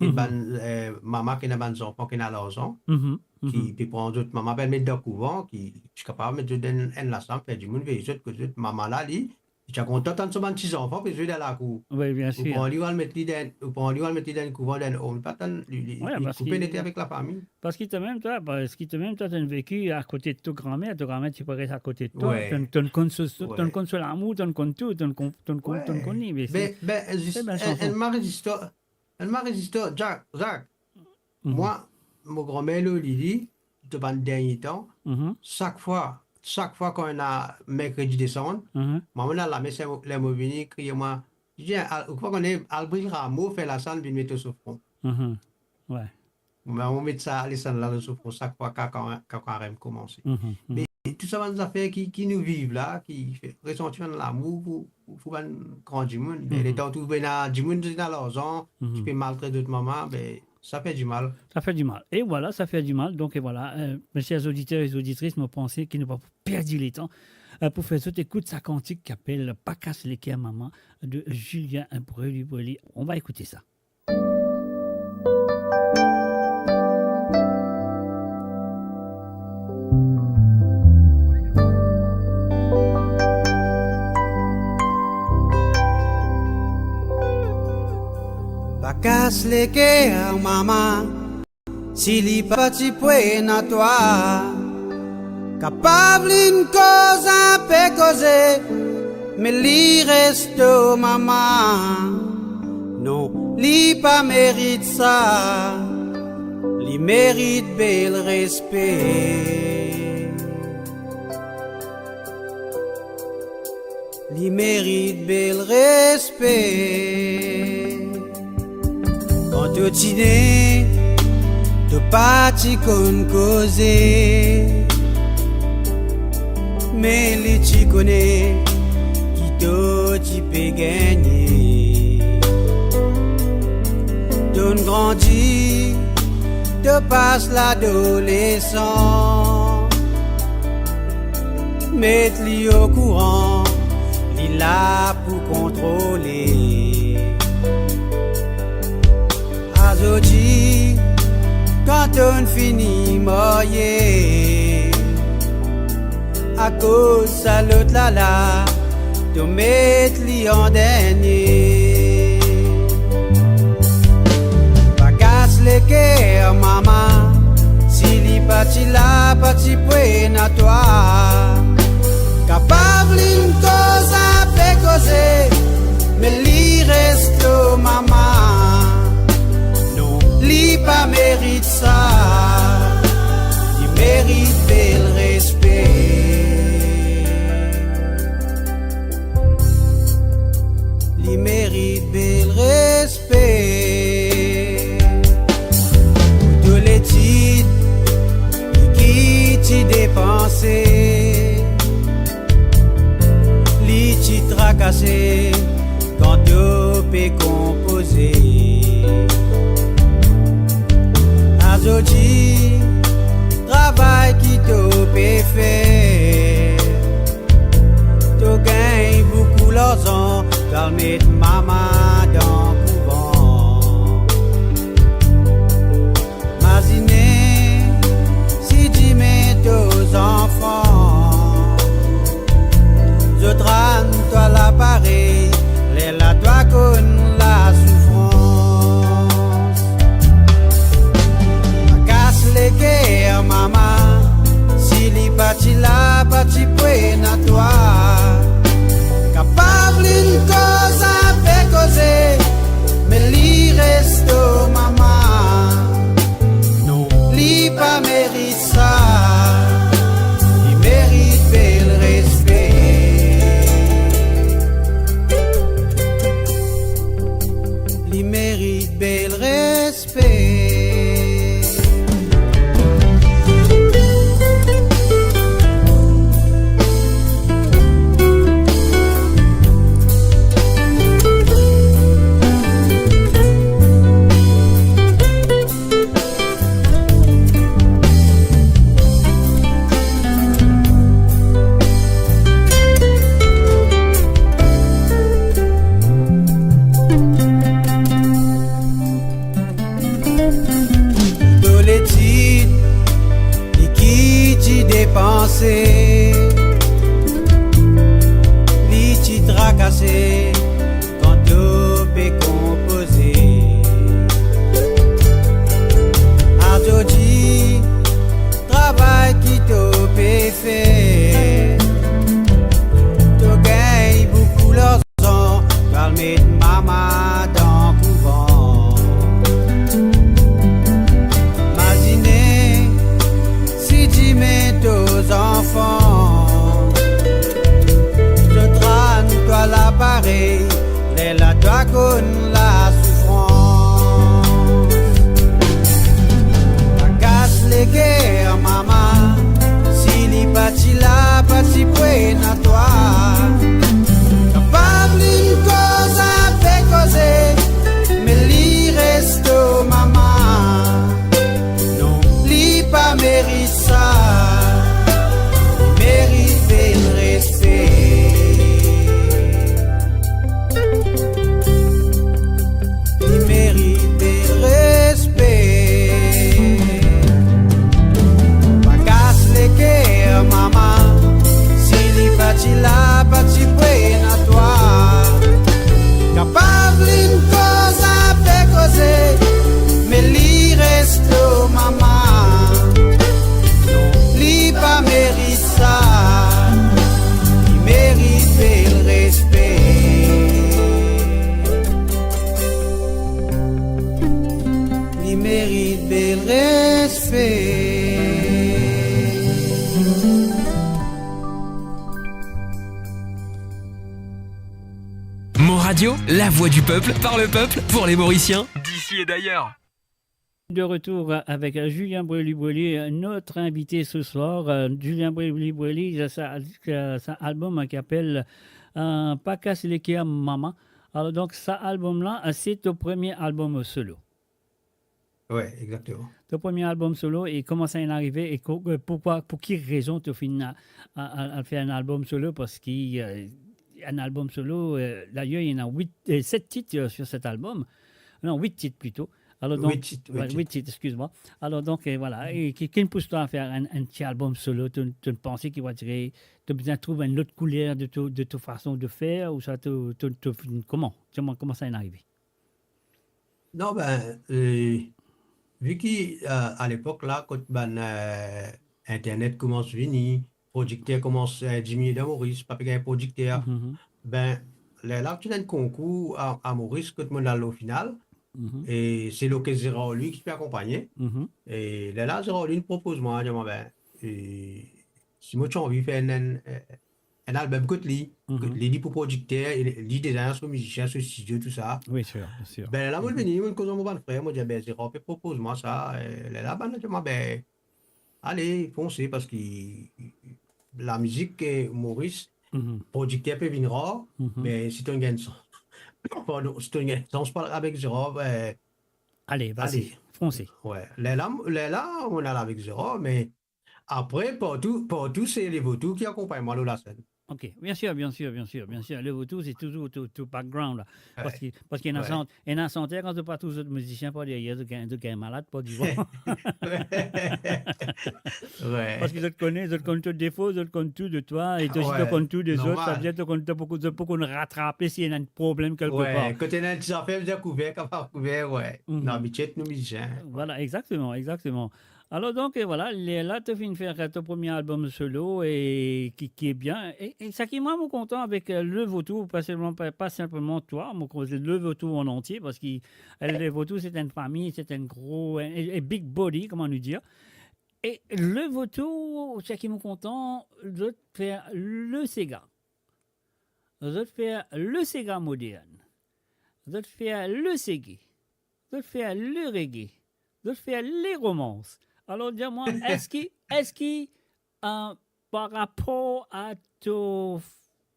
Speaker 3: Maman qui n'a pas d'enfant, qui n'a l'argent. qui puis prendre d'autres maman ben mettre dans le couvent qui je suis capable de mettre dans la chambre faire du monde veille que d'autres maman là lui tu as content de son petit enfant puis je dans la cour
Speaker 1: Oui, bien sûr.
Speaker 3: on lui va le mettre dans le couvent d'un homme pas tant lui couper n'était avec la famille
Speaker 1: parce qu'il te même toi tu as vécu à côté de ta grand-mère tu peux rester à côté de toi tu ne connais sur l'amour tu ne connais tout tu ne connais mais
Speaker 3: elle m'a résisté Jacques moi mon grand-mère Lily devant le dernier temps chaque fois quand on a mercredi décembre maman là la messe les mots venir crier moi je dis fois qu'on est Albert Rameau fait la scène vient mettre sur front
Speaker 1: ouais
Speaker 3: mais on met ça les scènes là sur front chaque fois quand carême commence mais tout ça des affaires qui nous vivent là qui fait ressentir l'amour pour un grand du monde mais les temps tout ben du monde dans l'argent tu peux maltraiter d'autres mamans ben ça fait du mal.
Speaker 1: Ça fait du mal. Et voilà, ça fait du mal. Donc, et voilà, mes chers auditeurs et auditrices, me pensez qu'ils n'ont pas perdu le temps pour faire cette écoute, sa cantique qui s'appelle Pas casse les cœurs, maman, de Julien Brelu-Brelu. On va écouter ça.
Speaker 4: Casse les cœurs, maman, si li parti pour na toi, capable une cause à peut causer, mais li reste maman, non, li pas mérite ça, li mérite bel respect, li mérite bel respect. Quand tu dîner, tu parti qu'on causer, mais les tu connais qui tu peux gagner. Tu grandis, tu passes l'adolescent, mets-le au courant, il est là pour contrôler. Aujourd'hui, quand on finit moyer, à cause de l'autre là, tu mets li en dernier. Pas casse les cœurs, maman, si li parti là, parti pour à toi. Capable une cause à faire causer, mais li reste maman. Li pas mérite ça, il mérite bel respect. Il mérite bel respect. Tous les titres qui t'y dépensé, li t'y tracassé quand tu peux composer. Aujourd'hui, travail qui te peut faire, tu gagnes beaucoup l'argent, calmer maman dans le couvent. Imaginez si tu mets tes enfants, je trame toi l'appareil, les la toi con la souffrance. Les guerres, maman, si li parti là, parti pour à toi. Capable une cause à faire causer, mais li reste maman. Non, li pas mérite ça, il mérite bel respect. Li mérite bel respect. commencer, les titres tracassés quand tout est composé. Arjodi, travail qui tout est fait. Tu gagnes beaucoup l'argent, calmer maman dans le couvent. Imaginez si tu mets tes enfants, je trane toi l'appareil, les la toi con la souffrance. La casse les guerres, maman, si les partis là, partis près à toi. Capable une cause à faire causer, mais l'y reste maman. Non, l'y pas mérite ça, mérite le respect. Il mérite le respect. Pas casse les cœurs, maman, si les partis là, partis près à toi. Capable une cause à faire causer, mais l'y reste maman. Non, l'y pas mérite ça, il mérite le respect. Il mérite le respect.
Speaker 2: Mon Radio, la voix du peuple, par le peuple, pour les Mauriciens, d'ici et d'ailleurs.
Speaker 1: De retour avec Julien Brely-Brely, notre invité ce soir. Julien Brely-Brely, ça album qui s'appelle Pas casse les cœurs, maman. Alors donc, ça album-là, c'est ton premier album solo.
Speaker 3: Oui, exactement.
Speaker 1: Ton premier album solo, et comment ça est arrivé et pourquoi, pour quelle raison tu as fini à faire un album solo? Parce qu'un album solo, d'ailleurs, il y en a 7 titres sur cet album. Non, 8 titres plutôt. Alors donc, 8 titres, excuse-moi. Alors donc, voilà. Et qui pousse toi à faire un petit album solo? Tu pensais qu'il va tirer, tu as besoin de trouver une autre couleur de ta façon de faire, ou ça comment ça est arrivé?
Speaker 3: Non, vu qu'à l'époque, là, quand Internet commence à venir, producteur commence à diminuer dans Maurice, pas un producteur, là, tu as un concours à Maurice, quand on a au final, et c'est l'occasion Gérard lui qui peut accompagner. Et là, Gérard lui propose moi, si moi tu as envie de faire un album que tu lis pour producteur, lis déjà sur musicien, sur studio, tout ça.
Speaker 1: Oui, sûr, sûr.
Speaker 3: Là, moi, je suis venu, je mon frère, moi, je dis, Gérard, propose-moi ça. Là, allez, foncez, parce que la musique, Maurice, producteur peut venir rare, mais si tu as un gain de son. Pardon, si tu as un gain de son, je parle avec Gérard,
Speaker 1: allez, vas-y, foncez.
Speaker 3: Ouais, là, on est là avec Gérard, mais après, partout, c'est les vautours qui accompagnent moi la scène.
Speaker 1: Ok, bien sûr. Le vautour, c'est toujours tout background. Là. Parce qu'il y a un santé quand tu pas tous les autres musiciens pas derrière, de un malade, pas du vent. Parce qu'ils te connaissent, ils te connaissent tous les défauts, ils te connaissent tout de toi, et ils te connaissent tout des autres. Ça veut dire qu'ils te connaissent beaucoup de rattraper s'il y a un problème quelque part.
Speaker 3: Quand tu as un petit affaire, vous couvert, ouais. Non, mais tu es nos musiciens.
Speaker 1: Voilà, exactement. Alors donc, voilà, là, tu viens de faire ton premier album solo et qui est bien. Et ça qui m'a content avec Le Vautour, pas simplement toi, mais Le Vautour en entier, parce que Le Vautour, c'est une famille, c'est un gros, un big body, comment nous dire. Et Le Vautour, ça qui m'a content, de faire le Sega. De faire le Sega moderne. De faire le Segé. De faire le reggae. De faire les romances. Alors, dis-moi, est-ce que par rapport à ton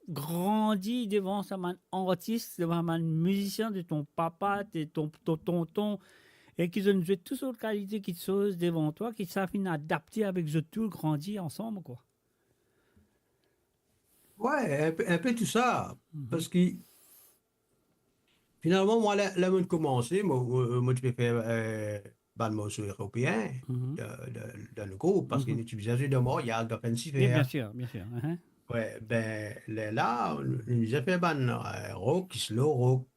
Speaker 1: grandi devant un artiste, devant un musicien de ton papa, de ton tonton, et qu'ils ont joué toutes sortes de qualités qui sont devant toi, qui savent adapter avec eux tout, grandir ensemble, quoi?
Speaker 3: Ouais, un peu tout ça. Parce que finalement, moi, là, je commencé, moi, je peux faire ban morceau européen dans le groupe, parce qu'il utilisait de mots, il y a de fancy
Speaker 1: Oui, bien
Speaker 3: faire.
Speaker 1: sûr, bien sûr.
Speaker 3: Ouais, là, il nous a fait ban rock, slow rock,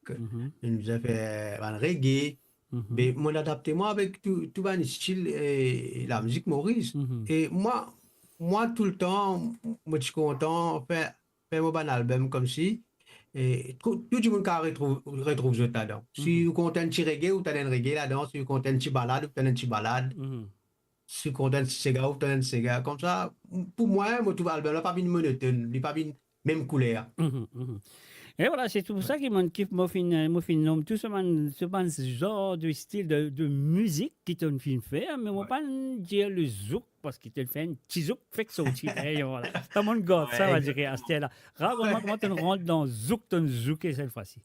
Speaker 3: il nous a fait ban reggae, mais mon adapté moi avec tout ban style et la musique Maurice. Et moi tout le temps, moi je suis content faire mon ban album comme si. Et tout le monde retrouve ça là-dedans. Si vous comptez un petit reggae, vous avez un reggae là-dedans. Si vous comptez un petit balade, vous avez un petit balade. Si vous comptez un petit Sega, vous avez un Sega. Comme ça, pour moi, tout l'album n'a pas une monotone, il n'a pas une même couleur.
Speaker 1: Et voilà, c'est tout ça qui m'a kiffé, nom tout ce genre de style de musique qui te fait faire, mais on ne va pas dire le zouk parce qu'il te fait un petit zouk, fait que ça aussi. Et voilà, c'est mon god, ça va dire à ce là. Raconte-moi comment tu rentres dans zouk, tu zouké cette fois-ci.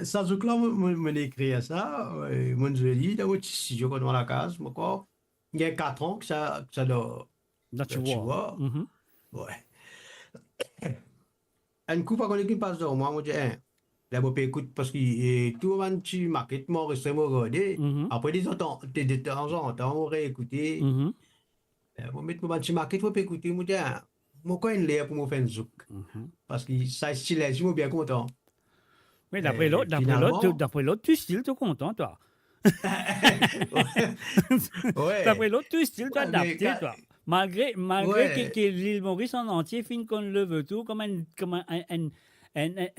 Speaker 3: Ça zouk là, moi écrit ça, mon joli, dans mon petit studio quand on la case, encore. Il y a 4 ans que ça doit.
Speaker 1: Tu vois.
Speaker 3: Ouais. Un coup, par contre, qui passe sur moi, je dis, là, je peux écouter parce que tout le monde, tu marques, moi, je regarder. Après, de temps en temps, on réécouter. Je mettre mon petit marque, je peux écouter, je dis, moi, quand il est pour me faire un zouk. Parce que ça, style, je suis bien content.
Speaker 1: Mais d'après l'autre, tu style, tu es content, toi. D'après l'autre, tu style, tu es adapté, toi. Malgré que l'île Maurice en entier finit qu'on le veut tout comme un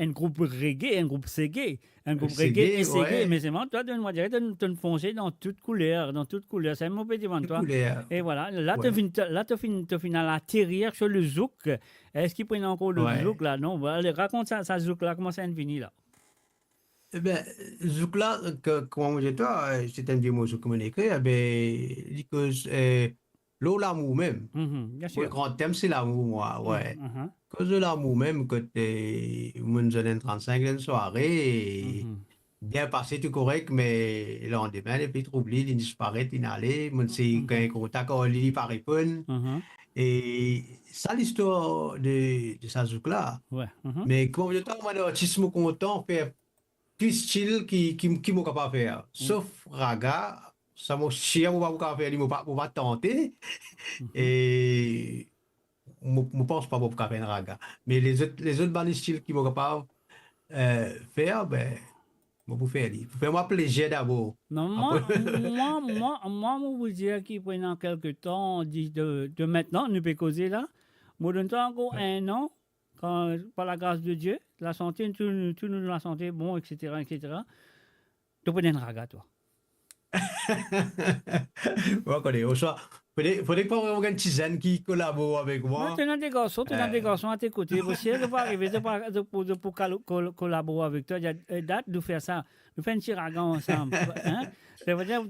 Speaker 1: groupe reggae, un groupe reggae et seggae, mais c'est moi, toi, donne-moi dire, tu foncé dans toute couleur, c'est un mot petit devant toi. Et voilà, là, tu finis à l'atterrir sur le zouk. Est-ce qu'il prend encore le zouk là? Non, allez, raconte ça zouk là, comment ça finit là?
Speaker 3: Eh bien, zouk là, comme je dis, toi, c'est un vieux mot que je écrit, eh bien, l'amour même.
Speaker 1: Bien sûr.
Speaker 3: Le grand thème, c'est l'amour, moi, ouais. Cause de l'amour même, que t'es, mon jeune 35 d'une soirée, bien passé, tout correct, mais le lendemain, et puis troublé, il disparaît, il allait, mon c'est qu'un contact, il pas répondre. Et ça, l'histoire de sa zouk là. Mais comme je dis, moi, l'artiste, me content, faire plus style qui m'a capable de faire. Sauf raga. Ça m'a chié, on va faire, on va tenter. Et je ne pense pas qu'on va faire un raga. Mais les autres bandes styles qui m'ont capable faire, ben, je vais faire. Pour faire moi plaisir d'abord.
Speaker 1: Non, moi, je vous dire qu'il pendant quelques temps, de maintenant, nous pouvons causer là. Moi, donne toi encore 1 an, quand, par la grâce de Dieu, la santé, tout nous la santé, bon, etc. Tu peux un raga, toi.
Speaker 3: Faudrait pas avoir une tisane qui collabore avec moi.
Speaker 1: Tu as des garçons à tes côtés. Si elle va arriver pour collaborer avec toi, il y a date de faire ça. Nous faisons un petit raga ensemble. Ça veut dire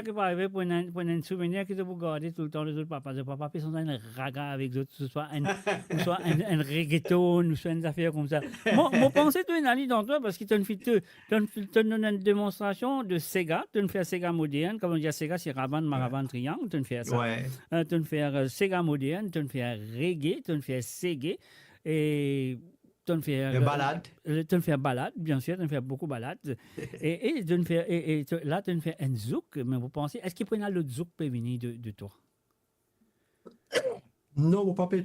Speaker 1: qu'il va arriver pour un souvenir que tu peux garder tout le temps. Les autres papas, ils sont un raga avec d'autres, que ce soit un reggaeton, ou soit une affaire comme ça. Moi, pensais que tu es une alliée dans toi parce que tu as une démonstration de Sega. Tu fais Sega moderne. Comme on dit Sega, c'est Raban, Maravan, Triangle. Tu fais ça. Tu fais Sega moderne, tu fais reggae, tu fais seggae. Et tu fais balade, bien sûr, tu fais beaucoup de balades. et là, tu fais un zouk, mais vous pensez, est-ce qu'il prend le zouk peut venir de toi?
Speaker 3: Non, mon papa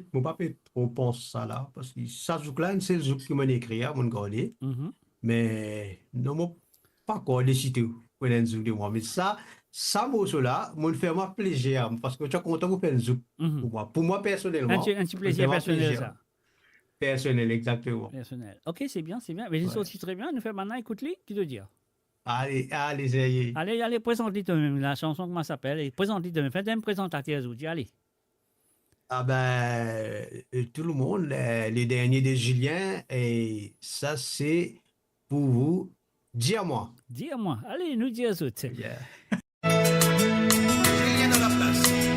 Speaker 3: trop pense ça là, parce que ça zouk là, c'est le zouk qui m'a écrit, mon gardé. Mais non, mon pas encore décidé pour un zouk de moi. Mais ça morceau là, me fait moi plaisir, parce que tu es content pour faire un zouk pour moi personnellement.
Speaker 1: Un petit plaisir personnel, ça.
Speaker 3: Personnel, exactement.
Speaker 1: Personnel. Ok, c'est bien. Mais c'est aussi très bien. Nous faisons maintenant, écoute-les, qui te dire.
Speaker 3: Allez,
Speaker 1: Allez, présente-les toi-même, la chanson, comment ça s'appelle. Présente-les toi-même. Faites un présentateur, vous allez.
Speaker 3: Ah ben, tout le monde, les derniers de Julien, et ça c'est pour vous, dis-moi.
Speaker 1: Dis-moi. Allez, nous dis à autres.
Speaker 3: Yeah.
Speaker 5: Julien dans la place.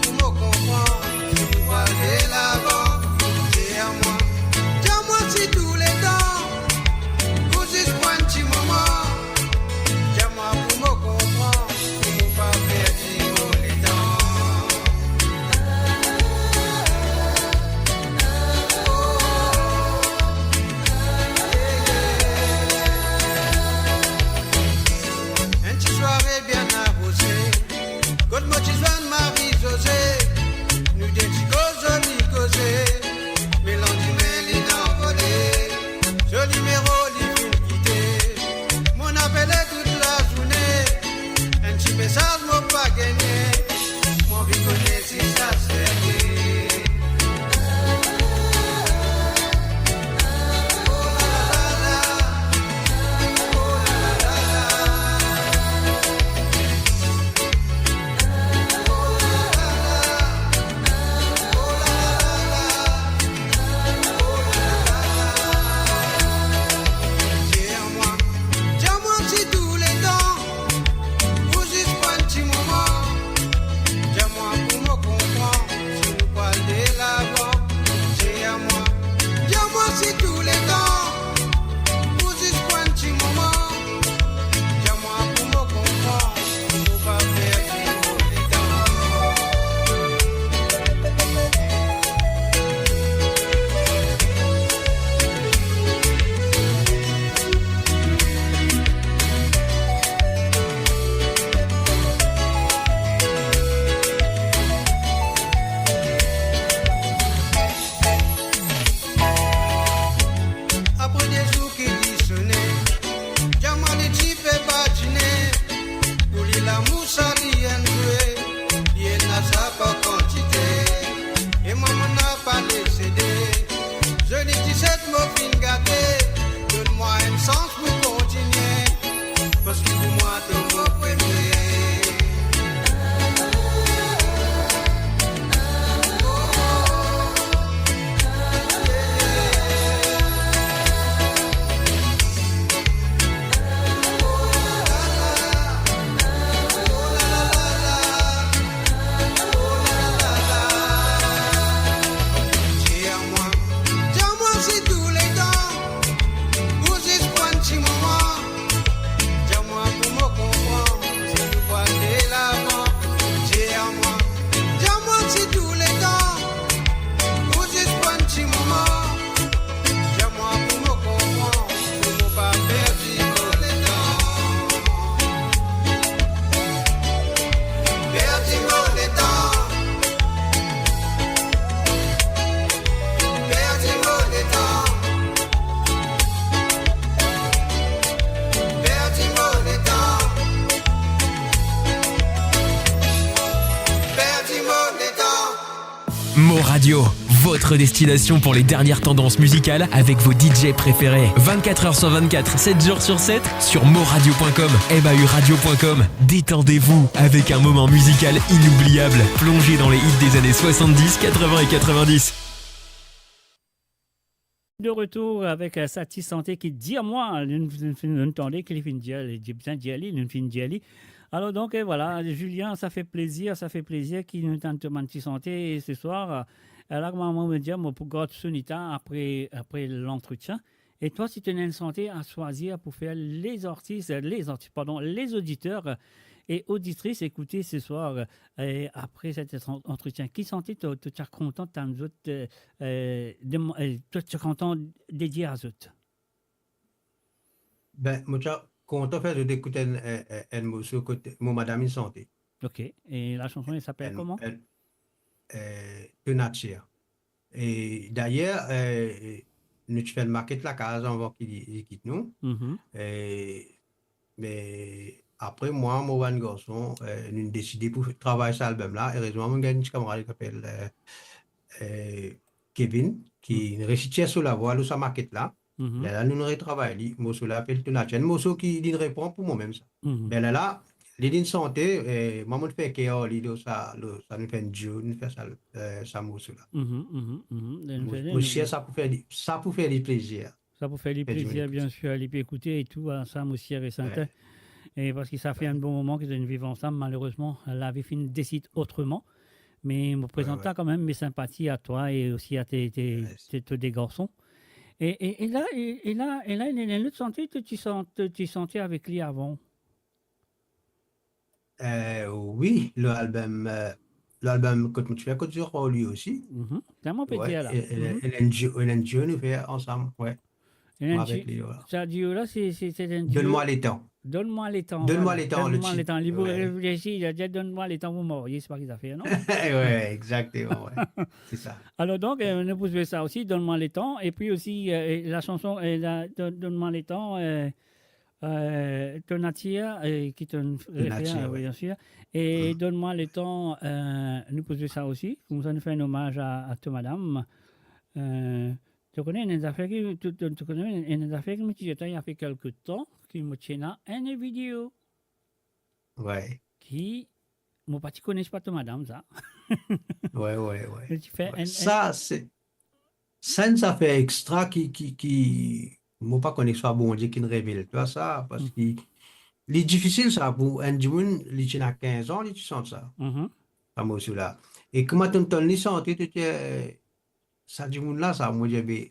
Speaker 5: pour me comprendre. Si vous parlez l'avant, dis-moi si tous les temps, vous y un petit moment. Dis-moi pour me comprendre, pour ne pas perdre les temps. Un petit soirée bien arrosée, quand moi tu sois Marie-José, nous des petits causés, mélange d'humain, l'île envolée, joli méro, l'île quittée, mon appel est toute la journée, un petit message m'a pas gagné, mon vie connaît si ça c'est Dis-moi si tous les temps, vous y un petit moment. Dis-moi pour me comprendre, si vous parlez l'avant, dis-moi. Dis-moi si tous les temps, vous y un petit moment. Dis-moi pour me comprendre, si vous pas faire tous les temps. Après des jours qui dissonnaient, dis-moi les types et patinés. Pour lui l'amour ça rien joué, il n'a ça pas quantité. Et moi m'en a pas décédé. Je dis 17 mots fin gâté, donne-moi un sens pour continuer. Parce que pour moi ton mot préféré. Dis-moi si tous les temps, vous y un petit moment. Dis-moi pour me comprendre, si vous parlez l'avant. Dis-moi si tous les temps, vous y un petit moment. Dis-moi pour me comprendre, pour ne pas perdre les temps. Perdre les temps. Perdis-moi les temps. Perdis-moi les temps. Perdis-moi les temps.
Speaker 2: Mo Radio, votre destination pour les dernières tendances musicales avec vos DJ préférés. 24h sur 24, 7 jours sur 7 sur moradio.com, mahuradio.com. Détendez-vous avec un moment musical inoubliable, plongé dans les hits des années 70, 80 et 90.
Speaker 1: De retour avec Sati Santé qui dit à moi, nous entendez qu'il finit bien d'y nous finit d'y aller. Alors donc voilà, Julien, ça fait plaisir qu'il nous tente Sati Santé ce soir. Alors maman me dit, moi pour garder Sonita après l'entretien. Et toi, si tu as une santé à choisir pour faire les auditeurs et auditrices écouter ce soir après cet entretien, qui santé tu es content tu es content dédié à eux?
Speaker 3: Ben, moi, je suis content d'écouter un morceau côté mon madame in santé.
Speaker 1: Ok. Et la chanson, elle s'appelle comment?
Speaker 3: Tenacia. Et d'ailleurs, nous faisons marquer la case avant qu'il quitte nous. Mais après, moi, mon garçon, nous avons décidé pour travailler cet album-là. Heureusement, mon gars, un camarade qui s'appelle Kevin, qui récite sur la voix, sa maquette là. Là, nous avons retravaillé. Le morceau là s'appelle Tenacia. Un morceau qui répond pour moi-même. Mais là, l'idée de santé, moi, je fais que ça nous fait un jeu, nous fait ça morceau là. Monsieur, ça pour faire du plaisir.
Speaker 1: Ça pour faire du plaisir, bien sûr, aller écouter et tout, ça, monsieur et Saint-Ain. Et parce que ça fait un bon moment qu'ils viennent vivre ensemble. Malheureusement, la vie décide autrement. Mais je me présente
Speaker 3: ouais.
Speaker 1: quand même mes sympathies à toi et aussi à tous des garçons. Et là, il y a une autre santé que tu sentais avec lui avant.
Speaker 3: Oui, l'album que tu fais, que tu auras lui aussi.
Speaker 1: C'est mon petit
Speaker 3: Ouais,
Speaker 1: là.
Speaker 3: et l'NGO nous fait ensemble, ouais,
Speaker 1: Et là,
Speaker 3: avec lui, voilà.
Speaker 1: ça duo là, c'est un duo.
Speaker 3: Donne-moi les temps.
Speaker 1: Donne-moi les temps,
Speaker 3: Donne-moi
Speaker 1: voilà.
Speaker 3: les temps, le
Speaker 1: Donne-moi les
Speaker 3: titre.
Speaker 1: temps. Libre
Speaker 3: Ouais,
Speaker 1: réfléchir, il a dit donne-moi les temps pour mourir, c'est pas qu'il a fait, non?
Speaker 3: ouais, exactement, ouais. C'est ça.
Speaker 1: Alors donc, nous pouvons faire ça aussi, donne-moi les temps. Et puis aussi, la chanson, donne-moi les temps, Tonatia, qui te
Speaker 3: De
Speaker 1: réfère,
Speaker 3: nature,
Speaker 1: oui,
Speaker 3: ouais.
Speaker 1: bien sûr. Et donne-moi les temps, nous pouvons faire ça aussi. Comme ça, nous fait un hommage à toi, madame. Euh, tu connais une affaire tu connais une affaire qui me dit, il y a fait quelque temps, qui me tient une vidéo
Speaker 3: Ouais,
Speaker 1: qui, moi, pas, tu connais pas toi, madame, ça.
Speaker 3: ouais, ouais, ouais.
Speaker 1: Et tu fais
Speaker 3: Ouais. Ça, ça fait extra moi pas qu'on soit bon Dieu qui ne révèle pas ça, parce que c'est difficile ça pour un jeune, il a 15 ans, il sent ça,
Speaker 1: Mhm.
Speaker 3: à moi là. Et comment tu as santé, tu es, ça du monde là, ça, moi j'avais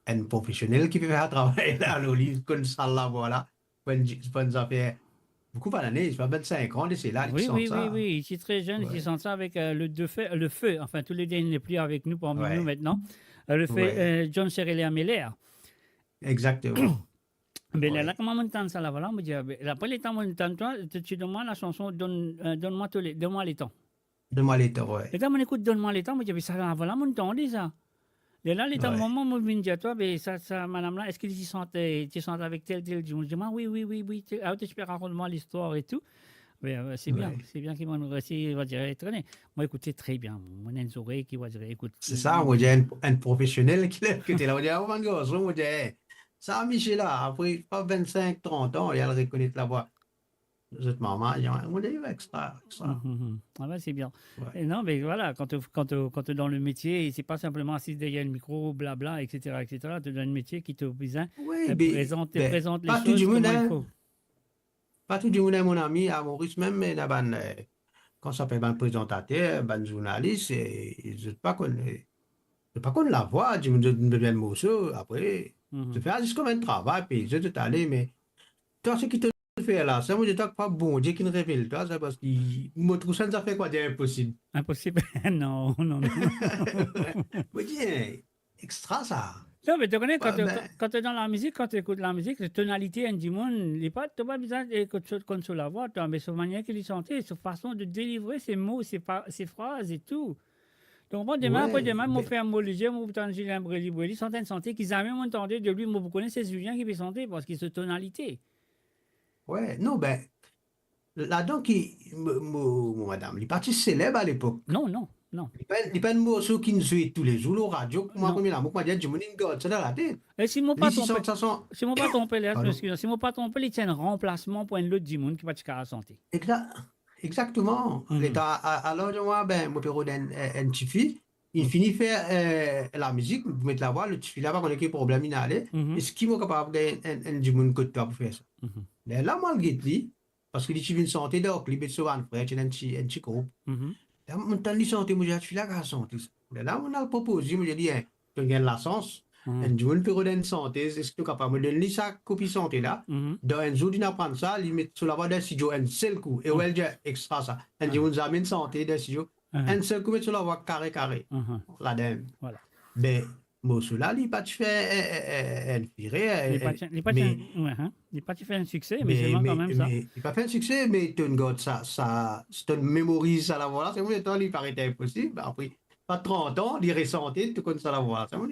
Speaker 3: un professionnel qui peut faire un travail là, alors, il comme ça là, voilà. Quand ça fait beaucoup d'années, ça fait 25 ans, c'est là, il
Speaker 1: Oui,
Speaker 3: sent
Speaker 1: oui, oui,
Speaker 3: ça.
Speaker 1: oui. Je suis très jeune, je
Speaker 3: Ouais,
Speaker 1: sens ça avec le feu. Enfin, tous les deux, il n'est plus avec nous, parmi nous
Speaker 3: ouais,
Speaker 1: maintenant. Le feu,
Speaker 3: ouais,
Speaker 1: John Cherelia Meller.
Speaker 3: exactement.
Speaker 1: Mais là,
Speaker 3: Ouais.
Speaker 1: comment on entend ça là, voilà, on me dit, après les temps, on entend toi, tu demandes la chanson, donne-moi les temps.
Speaker 3: Donne-moi les temps,
Speaker 1: Et
Speaker 3: ouais.
Speaker 1: quand on écoute Donne-moi les temps, on me dit, mais ça, voilà, on entend ça. Et là, les temps,
Speaker 3: Ouais.
Speaker 1: moment, on me dit à toi, mais ça, madame là, est-ce que tu chantes avec tel John? Je dis, oui, oui, oui, oui. Tu peux raconter-moi l'histoire et tout. Mais
Speaker 3: Ouais.
Speaker 1: c'est bien qu'ils vont nous réussir, va dire, traîner. Moi, écoutez très bien. Mon une oreille qui va dire, écoute.
Speaker 3: C'est ça, moi j'ai un professionnel qui était là, on dit, oh mon garçon, on dit, hey, ça, Michel là, après pas 25, 30 ans, il a reconnaître la voix de cette maman, on dit, extra, extra.
Speaker 1: Ah ben, c'est bien.
Speaker 3: Ouais.
Speaker 1: Et non, mais voilà, quand tu es dans le métier, c'est pas simplement assis derrière le micro, blabla, etc., etc. Tu es dans un métier qui te besoin,
Speaker 3: Oui, mais ben,
Speaker 1: présente les
Speaker 3: pas tout du
Speaker 1: choses
Speaker 3: monde,
Speaker 1: comment il
Speaker 3: hein,
Speaker 1: faut.
Speaker 3: pas tout du monde, hein, mon ami, à Maurice même, mais là, ben, quand ça s'appelle un présentateur, un journaliste, je ne sais pas qu'on la voix, du monde de bien morceau, après, tu
Speaker 1: Mhm.
Speaker 3: fais juste comme un travail, puis je te aller, mais toi, ce qui te fait là, ça me dit pas bon Dieu qui ne révèle toi, c'est parce qu'il me trouve ça, ça fait quoi d'impossible.
Speaker 1: Impossible. Non, non, non.
Speaker 3: Je dis, extra ça.
Speaker 1: Non, mais tu connais,
Speaker 3: Ouais, ben,
Speaker 1: quand tu es dans la musique, quand tu écoutes la musique, la tonalité, du monde, tu n'as pas besoin d'écouter sur la voix, toi, mais sur la manière qu'il chantait, sur façon de délivrer ses mots, ses phrases et tout. Donc, moi, demain, après
Speaker 3: ouais,
Speaker 1: demain, moi,
Speaker 3: ben,
Speaker 1: faire un mot léger, moi, putain, Julien Brelli, ils sont en train de chanter, qu'ils avaient même entendu de lui, moi, vous connaissez Julien qui peut chanter parce qu'il a cette tonalité.
Speaker 3: ouais, non, ben, là-dedans, madame, il est parti célèbre à l'époque.
Speaker 1: Non, non, non,
Speaker 3: Il n'est pas un morceau qui nous jouait tous les jours au radio. Moi,
Speaker 1: non.
Speaker 3: comme il a, moi, je me dis, ça dans la tête.
Speaker 1: Et si moi
Speaker 3: Les
Speaker 1: pas trompé,
Speaker 3: 600, ça sont,
Speaker 1: si moi pas trompé, là,
Speaker 3: pardon.
Speaker 1: excusez, si moi pas trompé, il tient un remplacement pour un autre du monde qui va te chanter.
Speaker 3: Exactement.
Speaker 1: Mhm,
Speaker 3: Alors, moi, ben, mon père, un petit fils, il finit faire la musique, mettre la voix, le petit fils là-bas, on a des problèmes, il allait.
Speaker 1: mhm,
Speaker 3: Est-ce qu'il est capable d'un du monde que tu as pour faire ça?
Speaker 1: mhm,
Speaker 3: Mais là, moi, le guide, parce qu'il dit, une santé, donc, il est souvent frère, il un petit groupe.
Speaker 1: mhm,
Speaker 3: Là, mon temps, il santé, moi, je suis là, santé. Là, on a proposé, moi, j'ai dit, tu as la chance, un
Speaker 1: mhm,
Speaker 3: du monde peut une santé, est-ce que tu es capable de donner sa copie santé là?
Speaker 1: mhm,
Speaker 3: Dans un jour, il apprend ça, il met sur la voie d'un studio un seul coup. Et où elle dit extra ça. Elle dit, vous avez une santé d'un studio.
Speaker 1: mhm,
Speaker 3: Un seul coup, met sur la voie carré, carré.
Speaker 1: mhm.
Speaker 3: La dame.
Speaker 1: Voilà.
Speaker 3: Mais, bon, cela, il pas fait un viré,
Speaker 1: Ouais, hein. Il pas fait un succès, mais seulement quand même ça.
Speaker 3: il pas fait un succès, mais tu gardes tu mémorises ça la voix. C'est mon temps, il paraît impossible. Après, pas 30 ans, il ressentait, tu connais ça la voix. C'est mon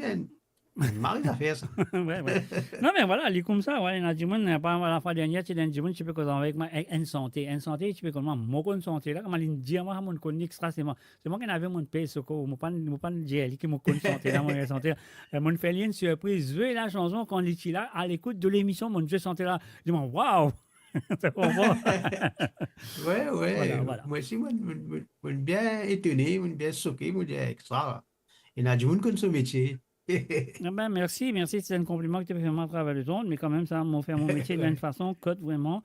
Speaker 3: mari à faire ça.
Speaker 1: Ouais, ouais. Non, mais voilà, il est comme ça, ouais. Il y a du monde, par exemple, la fois dernière, tu as du monde, tu peux causer avec moi, une santé. Une santé, tu peux comment, moi, une santé, là, comme il dit, moi, mon connu extra, c'est moi qui n'avais mon pays, ce qu'on m'a pas dit, il qui m'a connu santé, là, mon santé. Mon fait une surprise, jouer la chanson quand il est là, à l'écoute de l'émission, mon jeu santé là. Je dis, waouh! C'est pour moi.
Speaker 3: Ouais,
Speaker 1: Voilà,
Speaker 3: ouais.
Speaker 1: voilà.
Speaker 3: Moi aussi, moi, bien étonné, moi, bien choqué, moi, dis extra. Il y a du monde qui ce métier.
Speaker 1: Ah ben, merci, merci, c'est un compliment que tu fais vraiment à travers le monde, mais quand même, ça m'a fait mon métier d'une
Speaker 3: Ouais.
Speaker 1: façon, cote vraiment.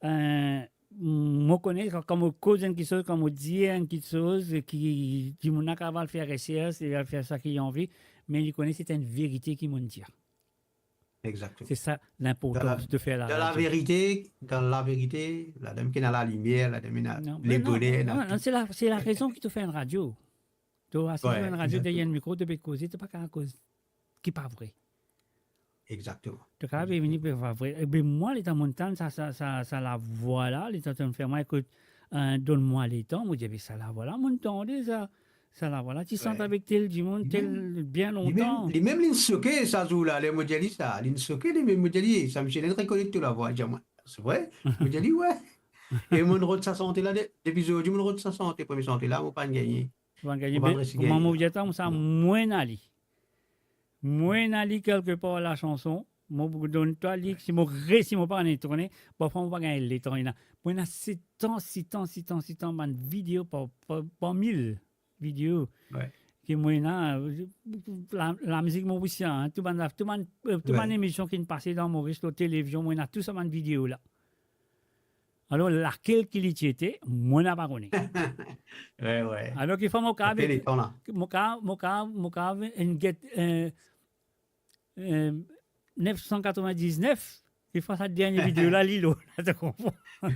Speaker 1: Euh, moi connais quand on cause quelque chose, quand on dit quelque chose, qui mon a va le faire recherche, il va faire ça qu'il a envie, mais il connaît c'est une vérité qui m'en dit.
Speaker 3: Exactement.
Speaker 1: C'est ça l'importance de faire la
Speaker 3: Dans
Speaker 1: radio.
Speaker 3: dans la vérité, la dame qui est dans la lumière, la dame qui est dans
Speaker 1: Non,
Speaker 3: les
Speaker 1: mais non,
Speaker 3: volets.
Speaker 1: non, c'est la raison qui te fait une radio. Tu as assis
Speaker 3: Ouais,
Speaker 1: une radio
Speaker 3: exactement.
Speaker 1: derrière un micro, tu peux causer, tu n'as pas qu'à cause qui n'est pas vrai.
Speaker 3: Exactement.
Speaker 1: Tu as venir pour pas vrai. Et bien, moi, l'état montagne, ça la voilà. L'état de me faire, moi, écoute, donne-moi les temps. Moi, je dis, ça la voilà, mon temps, déjà. Ça la voilà. Tu sens
Speaker 3: Ouais.
Speaker 1: avec tel du monde, tel bien longtemps.
Speaker 3: Les mêmes l'insoké, ça joue là, les modèles, ça. L'insoké, les mêmes modèles, ça me gêne de reconnaître toute la voix. Je dis, moi, c'est vrai? Je dis, ouais. Et mon route de sa santé là, l'épisode, mon route de sa santé, premier santé là, on pas gagné.
Speaker 1: Tu vas gagner.
Speaker 3: On va rester
Speaker 1: Comment
Speaker 3: gagné.
Speaker 1: moi, je dis, ça, moins ali. Moins ali quelque part la chanson. Moi, je donne toi, si moi, si moi pas en tourné, parfois, on va gagner les temps. Moi, a 6 ans, ma vidéo, pas 1000 vidéos.
Speaker 3: Ouais.
Speaker 1: Qui moi, la musique mauricienne, tout ma émission qui passait dans Maurice, la télévision, moi, tout ça, ma vidéo là. Alors, laquelle qu'il y était, moi, je n'ai pas connu.
Speaker 3: Ouais.
Speaker 1: Alors, il faut mon cas,
Speaker 3: Après les temps là.
Speaker 1: mon cas, une get, 999, il faut cette dernière vidéo là, Lilo, là, tu comprends?
Speaker 3: Ouais.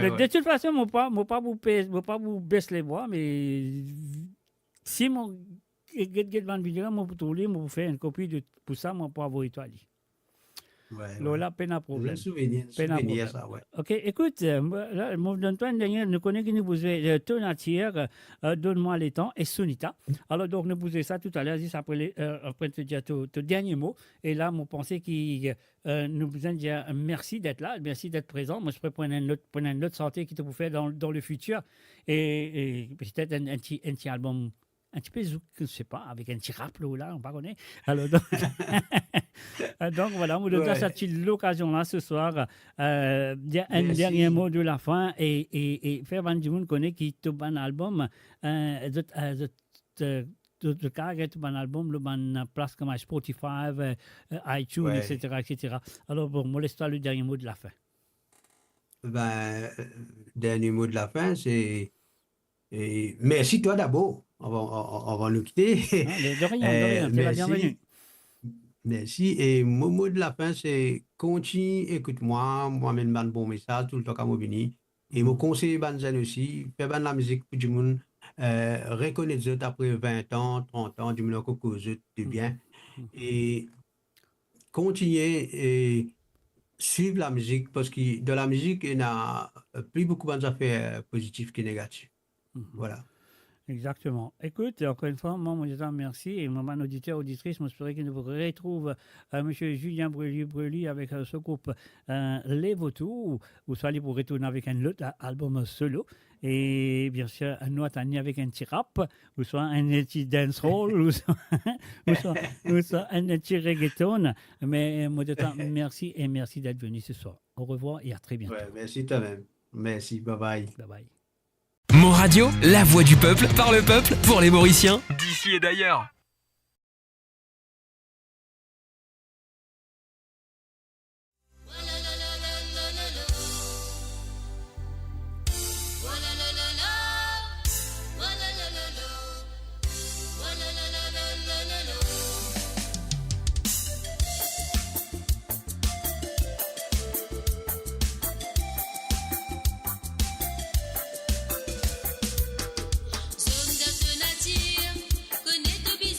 Speaker 1: De toute façon, je ne vais pas vous baisser les bois, mais si mon get van vidéo, je vais vous faire une copie de pour ça, je vais avoir étoilé.
Speaker 3: Ouais.
Speaker 1: Là, peine à
Speaker 3: Un
Speaker 1: problème.
Speaker 3: souvenir, ça, ouais.
Speaker 1: Ok, écoute, là, je donne-toi une dernière, nous connaissons qui nous posait Tonatière, donne-moi les temps, et Sonita. Alors, donc, nous posait ça tout à l'heure, juste après te dire ton dernier mot. Et là, mon pensée qui nous besoin de dire merci d'être là, merci d'être présent. Moi, je pourrais prendre une autre santé qui te vous faire dans le futur. Et peut-être un petit album. Un petit peu zouk, je ne sais pas, avec un petit rap là, on ne connaît. Alors, donc, voilà, on donne ça l'occasion-là ce soir. Dire un dernier mot de la fin et faire vendre du monde connaît qui tout un album. De carrément tout un album, le ban place comme Spotify, iTunes, etc. Alors, bon, moi, laisse-toi le dernier mot de la fin.
Speaker 3: Ben, dernier mot de la fin, c'est. Merci toi d'abord. On va nous quitter.
Speaker 1: De rien, tu es la bienvenue.
Speaker 3: Merci. Et mon mot de la fin, c'est continue, écoute-moi, moi-même, un bon message tout le temps qu'à moi venir. Et mon conseil, Banzen aussi, faire de la musique pour du monde, reconnaître les autres après 20 ans, 30 ans, du monde encore cause de bien. Et continuer et suivre la musique, parce que dans la musique, il y a plus beaucoup d'affaires positives que négatives. Voilà.
Speaker 1: Exactement. Écoute, encore une fois, moi, je merci. Et mon auditeur, auditrice, j'espère qu'il nous retrouve M. Julien Brelu avec ce groupe Les Vautours, ou soit pour retourner avec un autre album solo. Et bien sûr, un autre année avec un petit rap, ou soit un petit dancehall, ou soit un petit reggaeton. Mais moi, merci et merci d'être venu ce soir. Au revoir et à très bientôt.
Speaker 3: Ouais, merci toi-même. Merci, bye bye.
Speaker 1: Bye bye.
Speaker 2: Mon Radio, la voix du peuple, par le peuple, pour les Mauriciens, d'ici et d'ailleurs.
Speaker 6: Zone nature, connaît de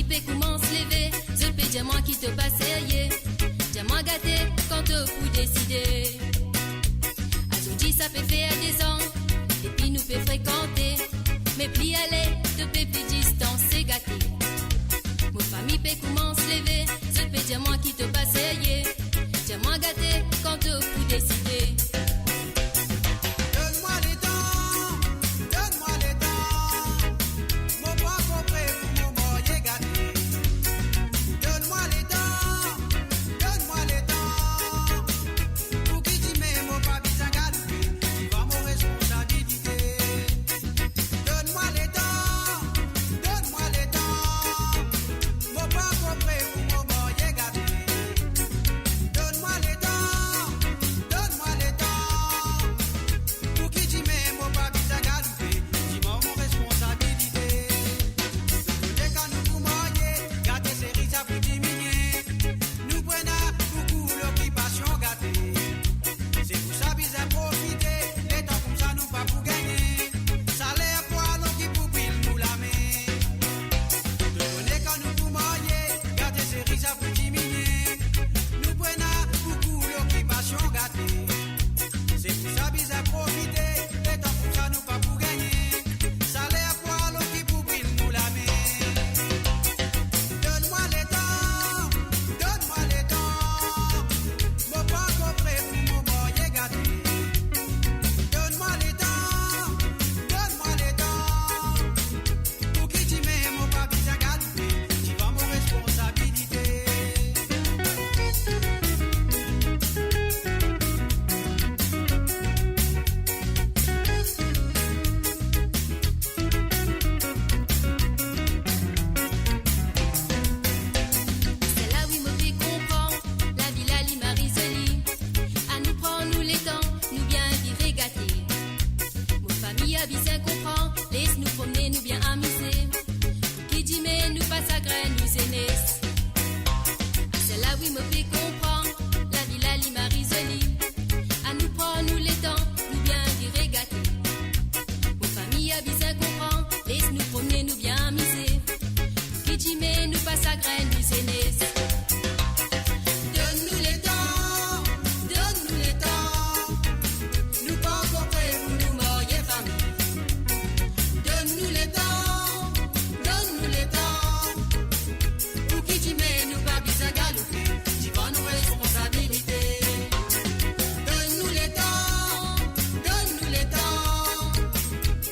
Speaker 6: famille peut commence lever, je peux dire moi qui te passe sérieux. Dis-moi gâté quand te pour décider. Aujourd'hui ça peut faire des ans, et puis nous peut fréquenter. Mais plus aller, de peut plus distance, c'est gâté. Mon famille peut commence lever, je peux dire moi qui te passe sérieux. Dis-moi gâté quand te pour décider.
Speaker 5: Donne-moi les temps, donne-moi les temps. Mon bras compris pour mon moyen gâté. Donne-moi les temps, donne-moi les temps. Pour qui tu mets mon papi sans gâter, tu vas mon responsabilité. Donne-moi les temps, donne-moi les temps. Mon bras compris pour mon moyen gâté. Donne-moi les temps, donne-moi les temps. Pour qui tu mets mon papi sans gâter, dis-moi mon responsabilité. Dès quand nous vous mariez, gâter c'est riche à vous diminuer. Nous prenons beaucoup l'occupation gâtée. C'est pour ça qu'ils ont profité. Les temps comme ça nous pas pour gagner. Salaire pour l'homme qui pour briller nous la main. Dès quand nous vous mariez, gâter c'est riche à vous diminuer. Nous prenons beaucoup l'occupation gâtée. C'est pour ça qu'ils ont profité. Les temps comme ça nous pas pour gagner. Salaire pour l'homme qui pour briller nous la main. Donne-moi les temps, donne-moi les temps. Mon pas compris pour mon moyen gâté. Donne-moi les temps, donne-moi les temps. Pour qui tu mets mon papi sans gâter, tu vas mon responsabilité.
Speaker 6: C'est là où il me fait comprendre, la ville à l'Imarisoli. À nous prendre nous les temps, nous bien vivre gâtés. Mon famille a bien comprend, laisse nous promener, nous bien amuser. Qui dit mais nous pas sa graine, nous aînés. C'est là où il me fait comprendre, la ville à l'Imarisoli. À nous prendre nous les temps, nous bien vivre gâtés. Mon famille a bien comprend, laisse nous promener, nous bien amuser. Qui dit mais nous pas sa graine, nous aînés.
Speaker 5: Donne-nous les temps, donne-nous les temps. Nous pas compris pour nous marier famille. Donne-nous les temps, donne-nous les temps. Pour qui tu mets nous pas bien galoper, tu vas nos responsabilités. Donne-nous les temps, donne-nous les temps.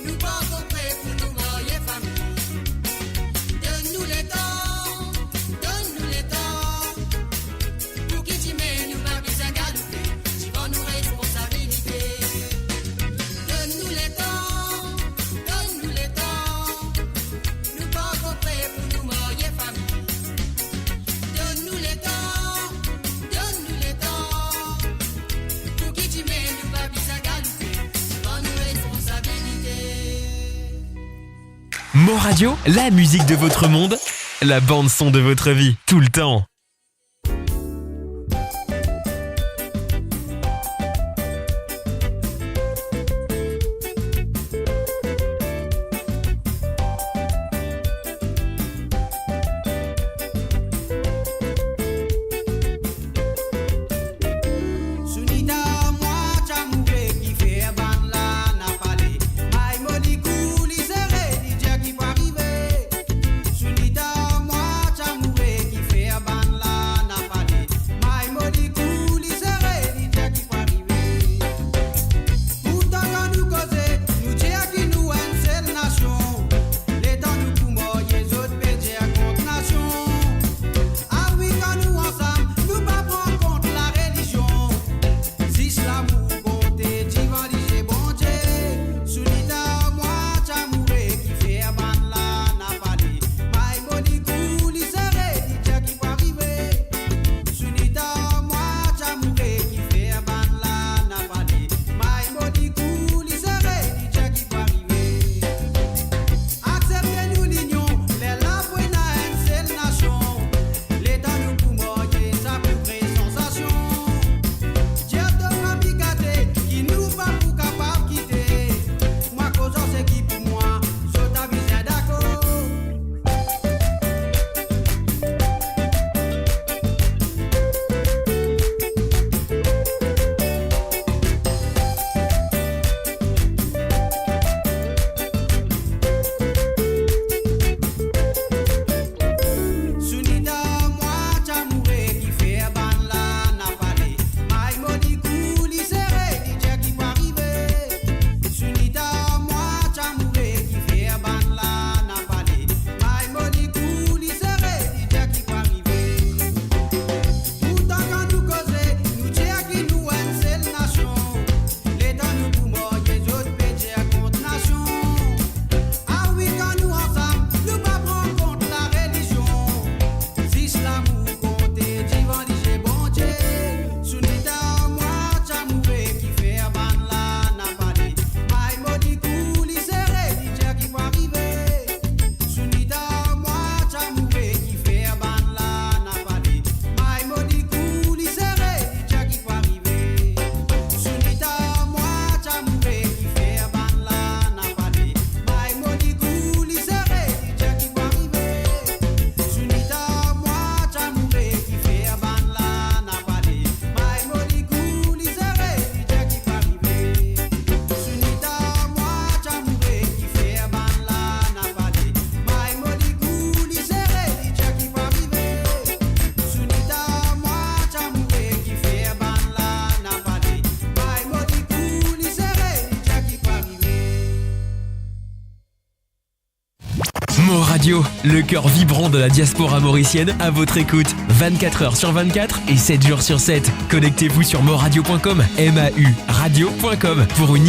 Speaker 5: Nous pas compris pour nous marier famille. Donne-nous les temps, donne-nous les temps. Pour qui tu mets nous pas bien galoper, tu vas nos responsabilités. Donne-nous les temps, donne-nous les temps. Nous pas compris pour nous marier famille. Donne-nous les temps, donne-nous les temps. Pour qui tu mets nous pas bien galoper, tu vas nos responsabilités.
Speaker 2: Mo Radio, la musique de votre monde, la bande son de votre vie, tout le temps.
Speaker 5: Sunita moi chamoué qui fait ban la n'a parlé. Aïe modi couli serré, dit Dieu qui va arriver. Sunita moi chamoué qui fait ban
Speaker 2: Radio, le cœur vibrant de la diaspora mauricienne à votre écoute. 24 heures sur 24 et 7 jours sur 7. Connectez-vous sur moradio.com, MAU radio.com pour une